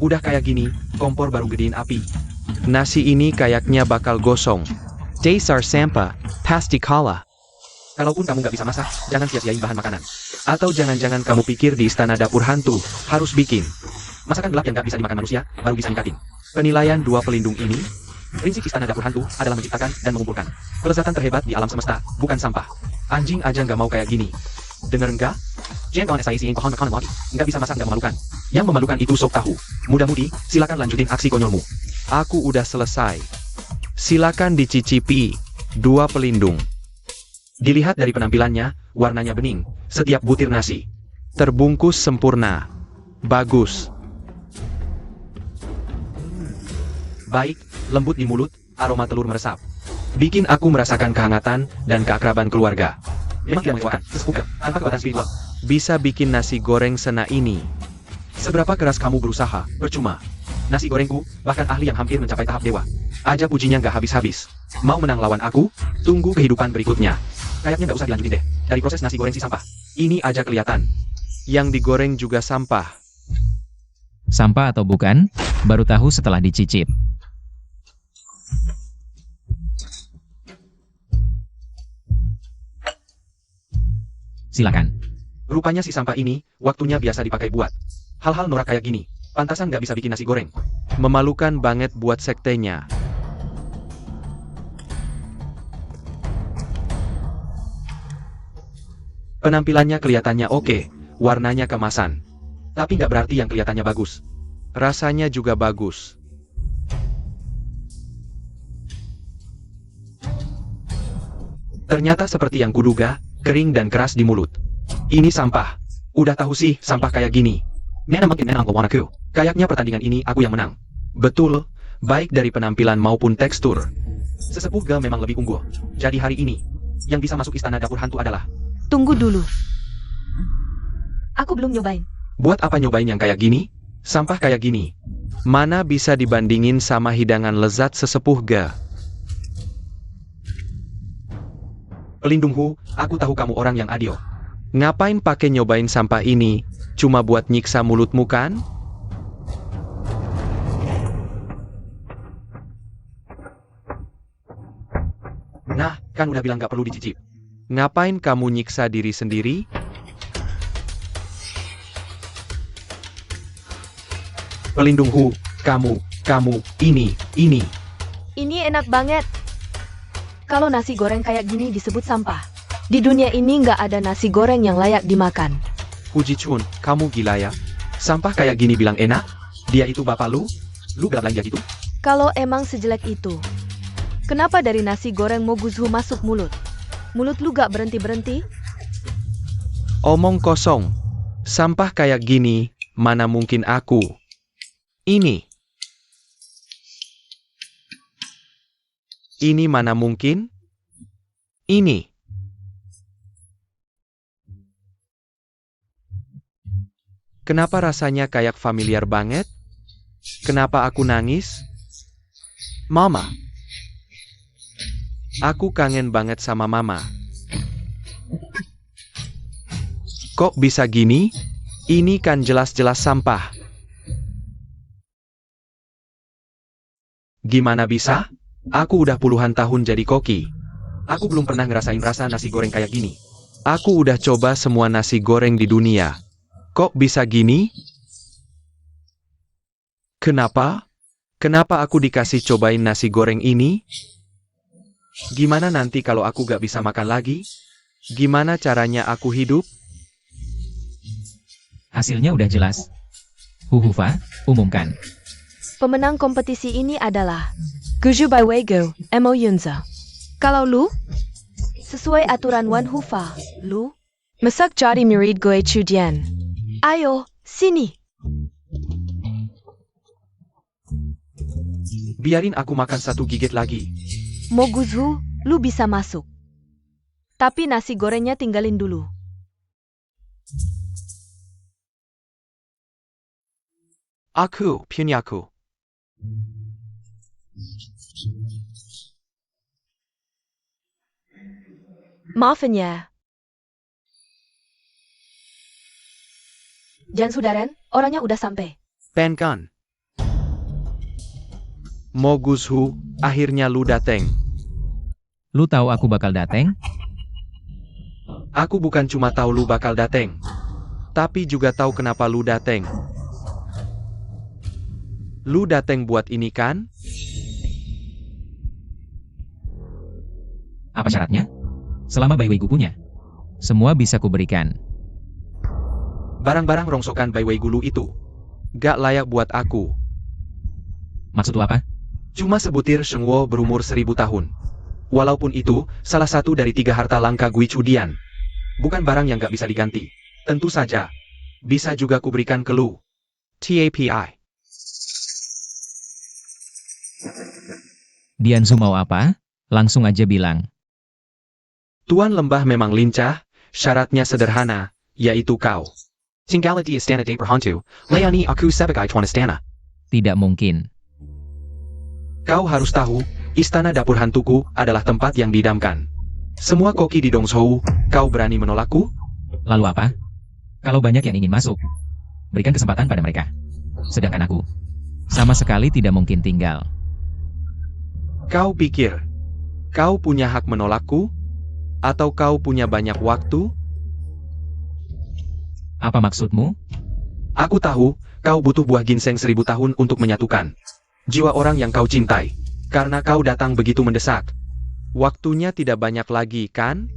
Udah kayak gini, kompor baru gedein api. Nasi ini kayaknya bakal gosong. Dasar sampah, pasti kalah. Kalaupun kamu gak bisa masak, jangan sia-siain bahan makanan. Atau jangan-jangan kamu pikir di istana dapur hantu, harus bikin masakan gelap yang gak bisa dimakan manusia, baru bisa nikatin. Penilaian 2 pelindung ini, prinsip istana dapur hantu adalah menciptakan dan mengumpulkan kelezatan terhebat di alam semesta, bukan sampah. Anjing aja gak mau kayak gini. Denger enggak? Jangan SIC pohon makanan lagi. Nggak bisa masak gak memalukan. Yang memalukan itu sop tahu. Mudah-mudi, silakan lanjutin aksi konyolmu. Aku udah selesai. Silakan dicicipi. 2 pelindung. Dilihat dari penampilannya, warnanya bening, setiap butir nasi. Terbungkus sempurna. Bagus. Baik, lembut di mulut, aroma telur meresap. Bikin aku merasakan kehangatan dan keakraban keluarga. Memang tidak mengecewakan, sesepuh, tanpa kekuatan spiritual. Bisa bikin nasi goreng sena ini. Seberapa keras kamu berusaha, percuma. Nasi gorengku, bahkan ahli yang hampir mencapai tahap dewa. Aja pujinya nggak habis-habis. Mau menang lawan aku? Tunggu kehidupan berikutnya. Kayaknya nggak usah dilanjutin deh. Dari proses nasi goreng si sampah. Ini aja kelihatan. Yang digoreng juga sampah. Sampah atau bukan, baru tahu setelah dicicip. Silakan. Rupanya si sampah ini, waktunya biasa dipakai buat hal-hal norak kayak gini. Pantasan nggak bisa bikin nasi goreng. Memalukan banget buat sektenya. Penampilannya kelihatannya oke, warnanya kemasan. Tapi nggak berarti yang kelihatannya bagus. Rasanya juga bagus. Ternyata seperti yang kuduga, kering dan keras di mulut. Ini sampah. Udah tahu sih, sampah kayak gini. Mana mungkin menang lawanku. Kayaknya pertandingan ini aku yang menang. Betul, baik dari penampilan maupun tekstur. Sesepuh Ge memang lebih unggul. Jadi hari ini, yang bisa masuk istana dapur hantu adalah... Tunggu dulu. Aku belum nyobain. Buat apa nyobain yang kayak gini? Sampah kayak gini. Mana bisa dibandingin sama hidangan lezat sesepuh Ge. Pelindung Hu, aku tahu kamu orang yang adil. Ngapain pakai nyobain sampah ini? Cuma buat nyiksa mulutmu kan? Nah, kan udah bilang gak perlu dicicip. Ngapain kamu nyiksa diri sendiri? Pelindung Hu, kamu, ini. Ini enak banget. Kalau nasi goreng kayak gini disebut sampah. Di dunia ini nggak ada nasi goreng yang layak dimakan. Puji Chun, kamu gila ya? Sampah kayak gini bilang enak? Dia itu bapak lu? Lu gak belanja gitu? Kalau emang sejelek itu, kenapa dari nasi goreng Moguzhu masuk mulut? Mulut lu gak berhenti-berhenti? Omong kosong. Sampah kayak gini, mana mungkin aku? Ini mana mungkin? Ini. Kenapa rasanya kayak familiar banget? Kenapa aku nangis? Mama. Aku kangen banget sama mama. Kok bisa gini? Ini kan jelas-jelas sampah. Gimana bisa? Aku udah puluhan tahun jadi koki. Aku belum pernah ngerasain rasa nasi goreng kayak gini. Aku udah coba semua nasi goreng di dunia. Kok bisa gini? Kenapa? Kenapa aku dikasih cobain nasi goreng ini? Gimana nanti kalau aku gak bisa makan lagi? Gimana caranya aku hidup? Hasilnya udah jelas. Hufa, umumkan. Pemenang kompetisi ini adalah Guju by Wego, Mo Yunza. Kalau lu, sesuai aturan Wan Hufa, lu masak jadi murid Goe Chudian. Ayo, sini. Biarin aku makan satu gigit lagi. Moguzhu, lu bisa masuk. Tapi nasi gorengnya tinggalin dulu. Aku, punyaku. Maafin ya. Jan Sudaren, orangnya udah sampai. Penkan. Moguzhu, akhirnya lu dateng. Lu tahu aku bakal dateng? Aku bukan cuma tahu lu bakal dateng, tapi juga tahu kenapa lu dateng. Lu dateng buat ini kan? Apa syaratnya? Selama Bai Weigu punya, semua bisa kuberikan. Barang-barang rongsokan Bai Wei Gulu itu Gak layak buat aku. Maksud lu apa? cuma sebutir Shengwo berumur 1000 tahun. Walaupun itu salah satu dari 3 harta langka Gui Chudian. Bukan barang yang gak bisa diganti. Tentu saja. Bisa juga kuberikan ke lu. TAPI. Dianzu mau apa? Langsung aja bilang. Tuan Lembah memang lincah, syaratnya sederhana, yaitu kau. Tinggal di istana dapur hantu, layani aku sebagai tuan istana. Tidak mungkin. Kau harus tahu, istana dapur hantuku adalah tempat yang didamkan. Semua koki di Dongzhou, kau berani menolakku? Lalu apa? Kalau banyak yang ingin masuk, berikan kesempatan pada mereka. Sedangkan aku, sama sekali tidak mungkin tinggal. Kau pikir, kau punya hak menolakku? Atau kau punya banyak waktu? Apa maksudmu? Aku tahu, Kau butuh buah ginseng 1000 tahun untuk menyatukan jiwa orang yang kau cintai. Karena kau datang begitu mendesak. Waktunya tidak banyak lagi, kan?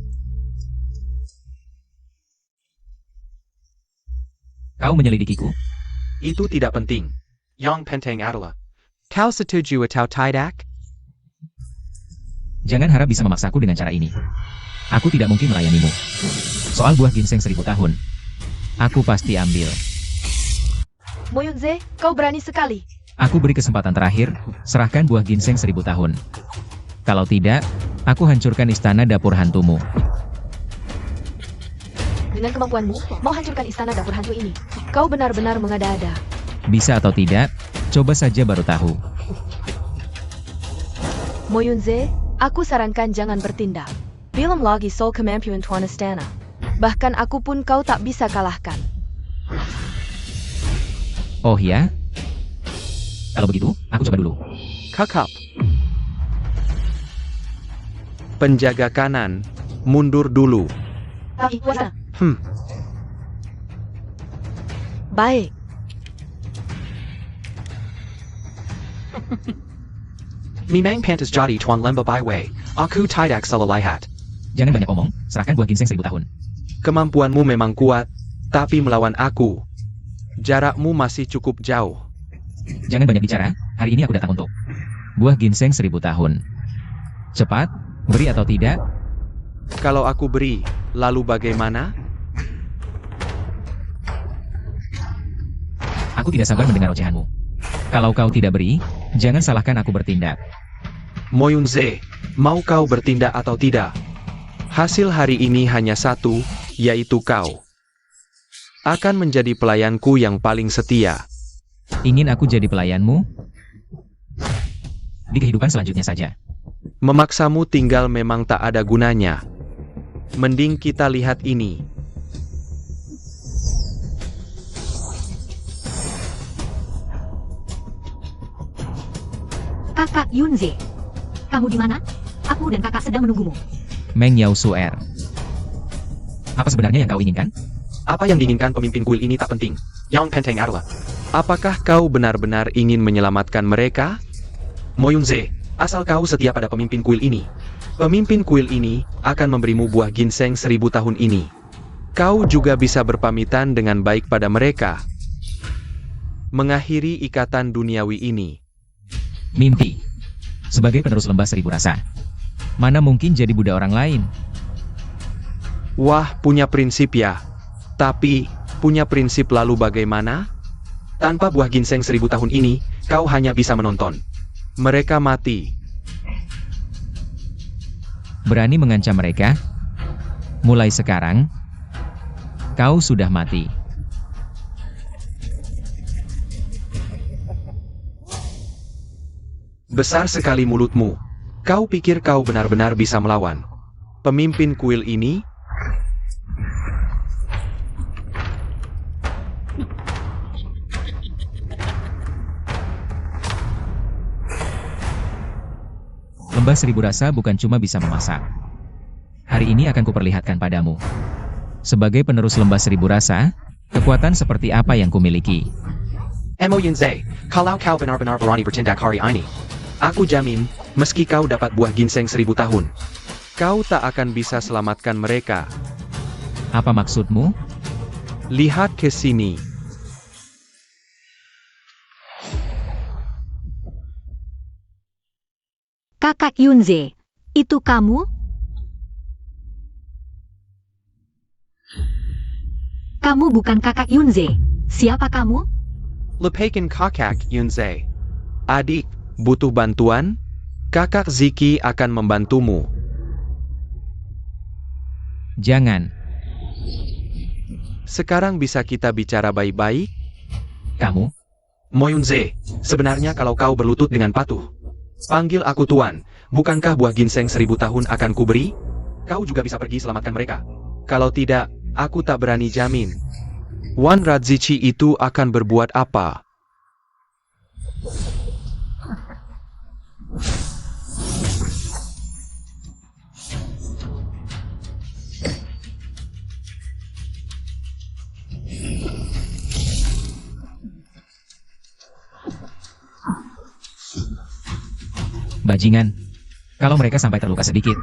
Kau menyelidikiku? Itu tidak penting. Yang penting adalah kau setuju atau tidak? Jangan harap bisa memaksaku dengan cara ini. Aku tidak mungkin melayanimu. Soal buah ginseng 1000 tahun, aku pasti ambil. Moyunze, kau berani sekali. Aku beri kesempatan terakhir, serahkan buah ginseng 1000 tahun. Kalau tidak, aku hancurkan istana dapur hantumu. Dengan kemampuanmu, mau hancurkan istana dapur hantu ini. Kau benar-benar mengada-ada. Bisa atau tidak, coba saja baru tahu. Moyunze, aku sarankan jangan bertindak. Belum lagi Soul kemampuan Tuan Istana. Bahkan aku pun kau tak bisa kalahkan. Oh ya? Kalau begitu, aku coba dulu. Kakap. Penjaga kanan, mundur dulu. Tapi, sana. Baik. Memang pantas jadi Tuan Lemba Byway. Aku tidak salah lihat. Jangan banyak omong, serahkan buah ginseng 1000 tahun. Kemampuanmu memang kuat, tapi melawan aku, jarakmu masih cukup jauh. Jangan banyak bicara, hari ini aku datang untuk buah ginseng 1000 tahun. Cepat, beri atau tidak? Kalau aku beri, lalu bagaimana? Aku tidak sabar mendengar ocehanmu. Kalau kau tidak beri, jangan salahkan aku bertindak. Moyunze, mau kau bertindak atau tidak? Hasil hari ini hanya satu, yaitu kau akan menjadi pelayanku yang paling setia. Ingin aku jadi pelayanmu? Di kehidupan selanjutnya saja. Memaksamu tinggal memang tak ada gunanya. Mending kita lihat ini. Kakak Yunze, kamu di mana? Aku dan kakak sedang menunggumu. Meng Yao Suer. Apa sebenarnya yang kau inginkan? Apa yang diinginkan pemimpin kuil ini tak penting. Yang penting adalah, Apakah kau benar-benar ingin menyelamatkan mereka? Moyunze, asal kau setia pada pemimpin kuil ini. Pemimpin kuil ini akan memberimu buah ginseng 1000 tahun ini. Kau juga bisa berpamitan dengan baik pada mereka. Mengakhiri ikatan duniawi ini. Mimpi. Sebagai penerus lembah 1000 rasa. Mana mungkin jadi budak orang lain? Wah, punya prinsip ya. Tapi, punya prinsip lalu bagaimana? Tanpa buah ginseng 1000 tahun ini, kau hanya bisa menonton. Mereka mati. Berani mengancam mereka? Mulai sekarang, kau sudah mati. Besar sekali mulutmu. Kau pikir kau benar-benar bisa melawan pemimpin kuil ini? Lembah 1000 rasa bukan cuma bisa memasak. Hari ini akan kuperlihatkan padamu. Sebagai penerus lembah 1000 rasa, kekuatan seperti apa yang kumiliki. Moyunze, kalau kau benar-benar berani bertindak hari ini, aku jamin, meski kau dapat buah ginseng 1000 tahun, Kau tak akan bisa selamatkan mereka. Apa maksudmu? Lihat ke sini. Kakak Yunze, itu kamu? Kamu bukan kakak Yunze. Siapa kamu? Lepaskan kakak Yunze. Adik, butuh bantuan? Kakak Ziki akan membantumu. Jangan. Sekarang bisa kita bicara baik-baik? Kamu? Moyunze, sebenarnya kalau kau berlutut dengan patuh, panggil aku Tuan, bukankah buah ginseng 1000 tahun akan kuberi? Kau juga bisa pergi selamatkan mereka. Kalau tidak, aku tak berani jamin. Wan Radzici itu akan berbuat apa? Bajingan. Kalau mereka sampai terluka sedikit,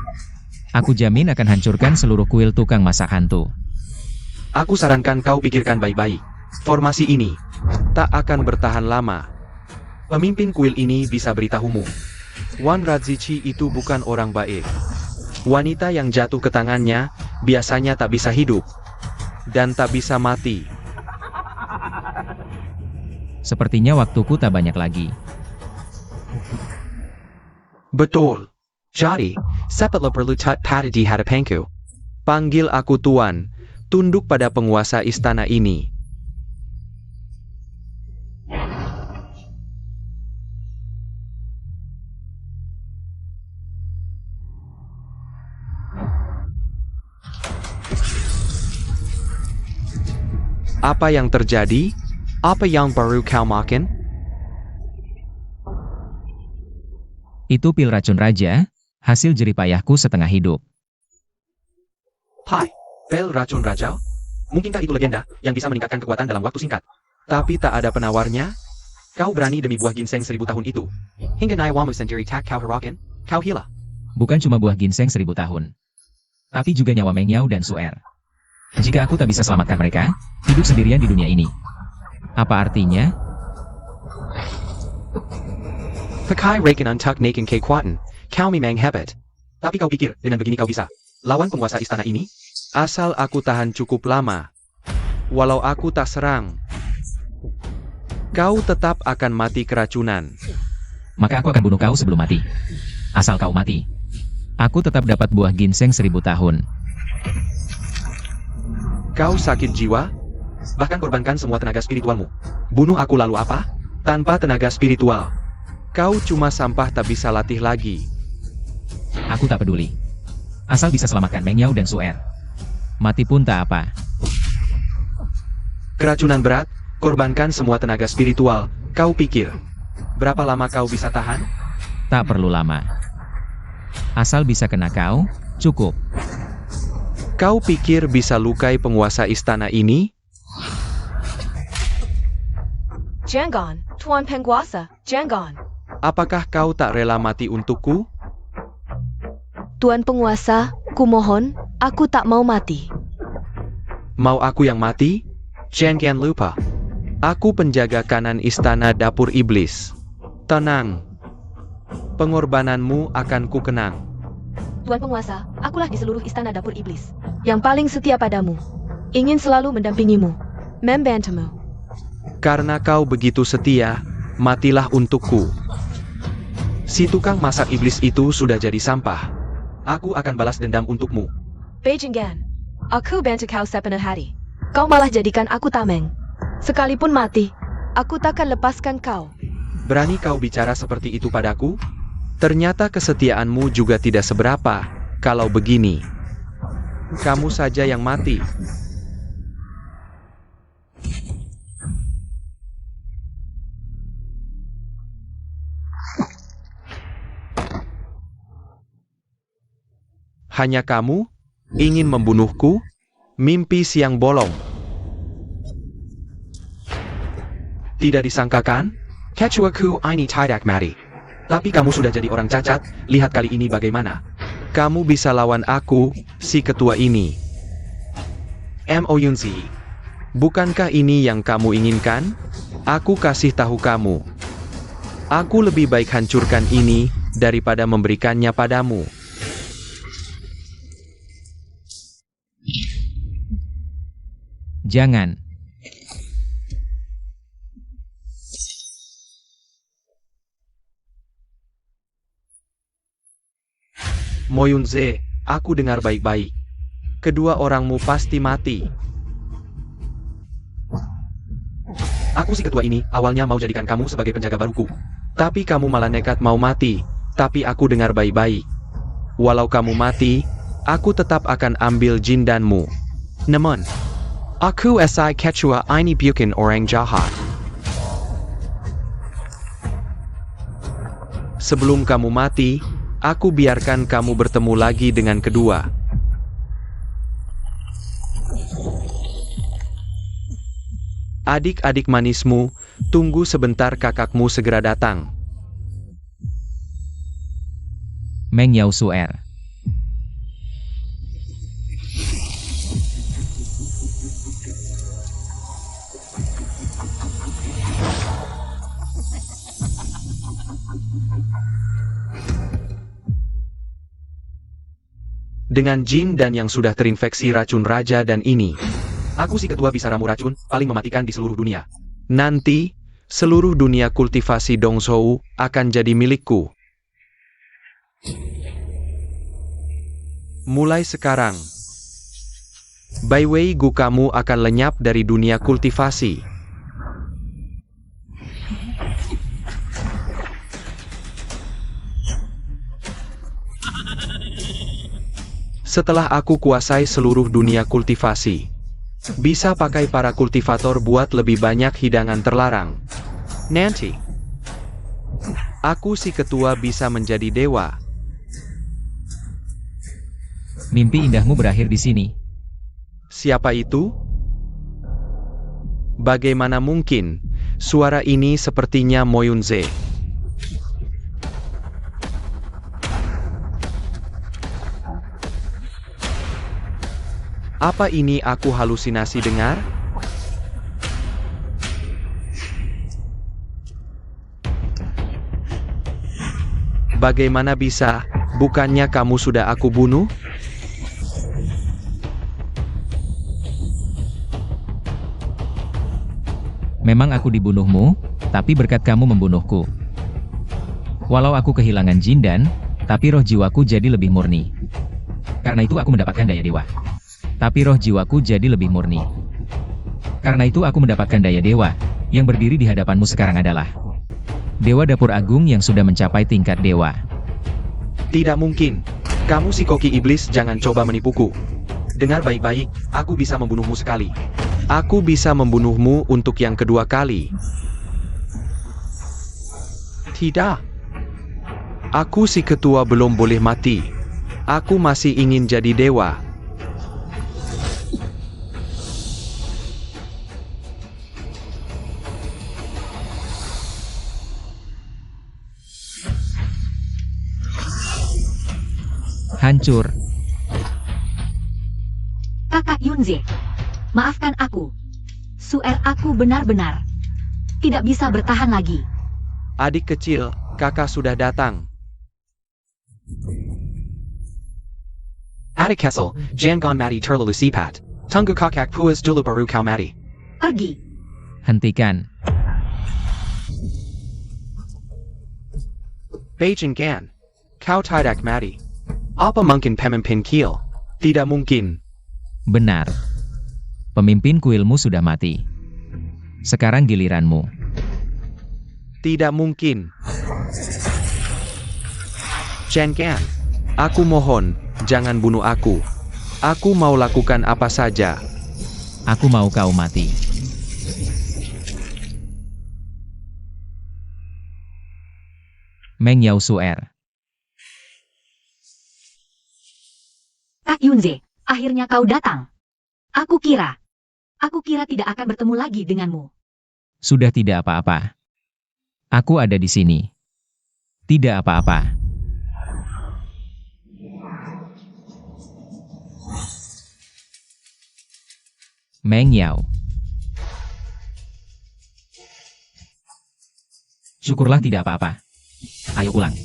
aku jamin akan hancurkan seluruh kuil tukang masak hantu. Aku sarankan kau pikirkan baik-baik. Formasi ini tak akan bertahan lama. Pemimpin kuil ini bisa beritahumu. Wan Radzici itu bukan orang baik. Wanita yang jatuh ke tangannya biasanya tak bisa hidup dan tak bisa mati. Sepertinya waktuku tak banyak lagi. Betul. Jadi, sepatlah perlu pada di hadapanku. Panggil aku Tuan, tunduk pada penguasa istana ini. Apa yang terjadi? Apa yang baru kau makan? Itu pil racun raja, hasil jeripayahku setengah hidup. Hai, pil racun raja? Mungkinkah itu legenda yang bisa meningkatkan kekuatan dalam waktu singkat? Tapi tak ada penawarnya? Kau berani demi buah ginseng 1000 tahun itu? Hingga Naiwamu sendiri tak kau hirakan? Kau hila. Bukan cuma buah ginseng 1000 tahun. Tapi juga nyawa Meng Yao dan Suer. Jika aku tak bisa selamatkan mereka, hidup sendirian di dunia ini. Apa artinya? Pakai rekan untuk naikkan kekuatan, kau memang hebat. Tapi kau pikir dengan begini kau bisa lawan penguasa istana ini? Asal aku tahan cukup lama. Walau aku tak serang, kau tetap akan mati keracunan. Maka aku akan bunuh kau sebelum mati. Asal kau mati, aku tetap dapat buah ginseng 1000 tahun. Kau sakit jiwa? Bahkan korbankan semua tenaga spiritualmu. Bunuh aku lalu apa? Tanpa tenaga spiritual. Kau cuma sampah tak bisa latih lagi. Aku tak peduli. Asal bisa selamatkan Meng Yao dan Suer. Mati pun tak apa. Keracunan berat, korbankan semua tenaga spiritual. Kau pikir, berapa lama kau bisa tahan? Tak perlu lama. Asal bisa kena kau, cukup. Kau pikir bisa lukai penguasa istana ini? Jangan, Tuan Penguasa, jangan. Apakah kau tak rela mati untukku? Tuan Penguasa, kumohon, aku tak mau mati. Mau aku yang mati? Jangan lupa. Aku penjaga kanan istana dapur iblis. Tenang. Pengorbananmu akan kukenang. Tuan Penguasa, akulah di seluruh istana dapur iblis yang paling setia padamu. Ingin selalu mendampingimu, membantumu. Karena kau begitu setia, matilah untukku. Si tukang masak iblis itu sudah jadi sampah. Aku akan balas dendam untukmu. Bajingan, aku bantu kau sepenuh hati. Kau malah jadikan aku tameng. Sekalipun mati, aku takkan lepaskan kau. Berani kau bicara seperti itu padaku? Ternyata kesetiaanmu juga tidak seberapa. Kalau begini, kamu saja yang mati. Hanya kamu ingin membunuhku? Mimpi siang bolong. Tidak disangkakan? Kecuaku ini tidak mati. Tapi kamu sudah jadi orang cacat, lihat kali ini bagaimana. Kamu bisa lawan aku, si ketua ini. Moyunzi. Bukankah ini yang kamu inginkan? Aku kasih tahu kamu. Aku lebih baik hancurkan ini, daripada memberikannya padamu. Jangan. Moyunze, aku dengar baik-baik. Kedua orangmu pasti mati. Aku si ketua ini awalnya mau jadikan kamu sebagai penjaga baruku. Tapi kamu malah nekat mau mati. Tapi aku dengar baik-baik. Walau kamu mati, aku tetap akan ambil jindanmu. Namun, aku si ketua ini bukan orang jahat. Sebelum kamu mati, aku biarkan kamu bertemu lagi dengan kedua. Adik-adik manismu, tunggu sebentar, kakakmu segera datang. Meng Yao Suer. Dengan jin dan yang sudah terinfeksi racun raja dan ini. Aku si ketua bisa ramu racun, paling mematikan di seluruh dunia. Nanti, seluruh dunia kultivasi Dongzhou akan jadi milikku. Mulai sekarang, Bai Wei Gu kamu akan lenyap dari dunia kultivasi. Setelah aku kuasai seluruh dunia kultivasi, bisa pakai para kultivator buat lebih banyak hidangan terlarang. Nanti, aku si ketua bisa menjadi dewa. Mimpi indahmu berakhir di sini. Siapa itu? Bagaimana mungkin? Suara ini sepertinya Mo Yunze. Apa ini aku halusinasi dengar? Bagaimana bisa? Bukannya kamu sudah aku bunuh? Memang aku dibunuhmu, tapi berkat kamu membunuhku. Walau aku kehilangan Jindan, tapi roh jiwaku jadi lebih murni. Karena itu aku mendapatkan daya dewa. Tapi roh jiwaku jadi lebih murni. Karena itu aku mendapatkan daya dewa. Yang berdiri di hadapanmu sekarang adalah Dewa Dapur Agung yang sudah mencapai tingkat dewa. Tidak mungkin. Kamu si koki iblis, jangan coba menipuku. Dengar baik-baik, aku bisa membunuhmu sekali. Aku bisa membunuhmu untuk yang kedua kali. Tidak. Aku si ketua belum boleh mati. Aku masih ingin jadi dewa. Hancur. Kakak Yunze, maafkan aku. Suer aku benar-benar tidak bisa bertahan lagi. Adik kecil, kakak sudah datang. Adik Kessel, Jangon Mati Terlalu Sipat. Tunggu kakak puas dulu baru kau mati. Pergi. Hentikan. Beijing Gan. Kau tidak mati. Apa mungkin pemimpin kill? Tidak mungkin. Benar. Pemimpin kuilmu sudah mati. Sekarang giliranmu. Tidak mungkin. Chen Gan. Aku mohon, jangan bunuh aku. Aku mau lakukan apa saja. Aku mau kau mati. Meng Yao Suer. Kak Yunze, akhirnya kau datang. Aku kira tidak akan bertemu lagi denganmu. Sudah tidak apa-apa. Aku ada di sini. Tidak apa-apa. Meng Yao. Syukurlah tidak apa-apa. Ayo pulang.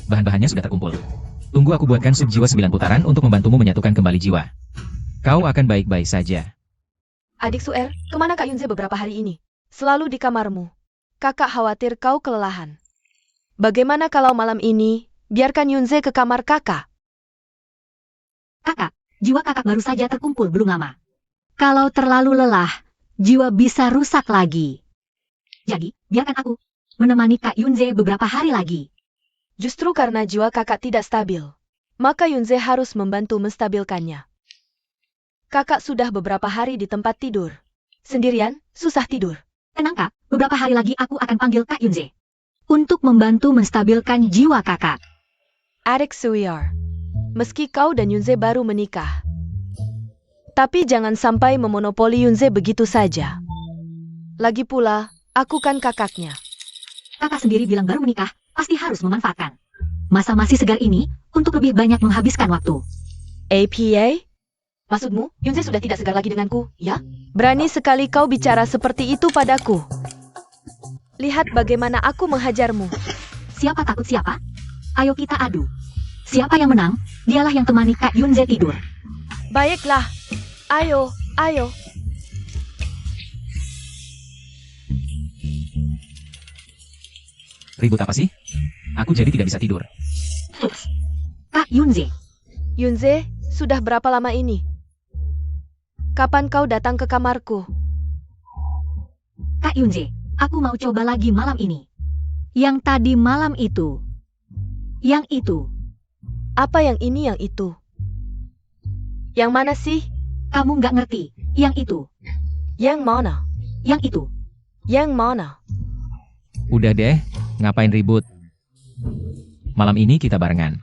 Bahan-bahannya sudah terkumpul. Tunggu aku buatkan sup jiwa 9 putaran untuk membantumu menyatukan kembali jiwa. Kau akan baik-baik saja. Adik Suer, kemana Kak Yunze beberapa hari ini? Selalu di kamarmu. Kakak khawatir kau kelelahan. Bagaimana kalau malam ini, biarkan Yunze ke kamar kakak? Kakak, jiwa kakak baru saja terkumpul belum lama. Kalau terlalu lelah, jiwa bisa rusak lagi. Jadi, biarkan aku menemani Kak Yunze beberapa hari lagi. Justru karena jiwa kakak tidak stabil, maka Yunze harus membantu menstabilkannya. Kakak sudah beberapa hari di tempat tidur. Sendirian, susah tidur. Tenang Kak, beberapa hari lagi aku akan panggil Kak Yunze untuk membantu menstabilkan jiwa kakak. Adik Suer, meski kau dan Yunze baru menikah, tapi jangan sampai memonopoli Yunze begitu saja. Lagi pula, aku kan kakaknya. Kakak sendiri bilang baru menikah, pasti harus memanfaatkan. masa masih segar ini untuk lebih banyak menghabiskan waktu. APA? Maksudmu, Yunze sudah tidak segar lagi denganku, ya? Berani sekali kau bicara seperti itu padaku. Lihat bagaimana aku menghajarmu. Siapa takut siapa? Ayo kita adu. Siapa yang menang, dialah yang temani Kak Yunze tidur. Baiklah. Ayo, ayo. Ribut apa sih? Aku jadi tidak bisa tidur. Kak Yunze, Yunze, sudah berapa lama ini? Kapan kau datang ke kamarku? Kak Yunze, aku mau coba lagi malam ini. Yang tadi malam itu. Yang itu. Apa yang ini yang itu? Yang mana sih? Kamu nggak ngerti. Yang itu. Yang mana? Yang itu. Yang mana? Udah deh, ngapain ribut? Malam ini kita barengan.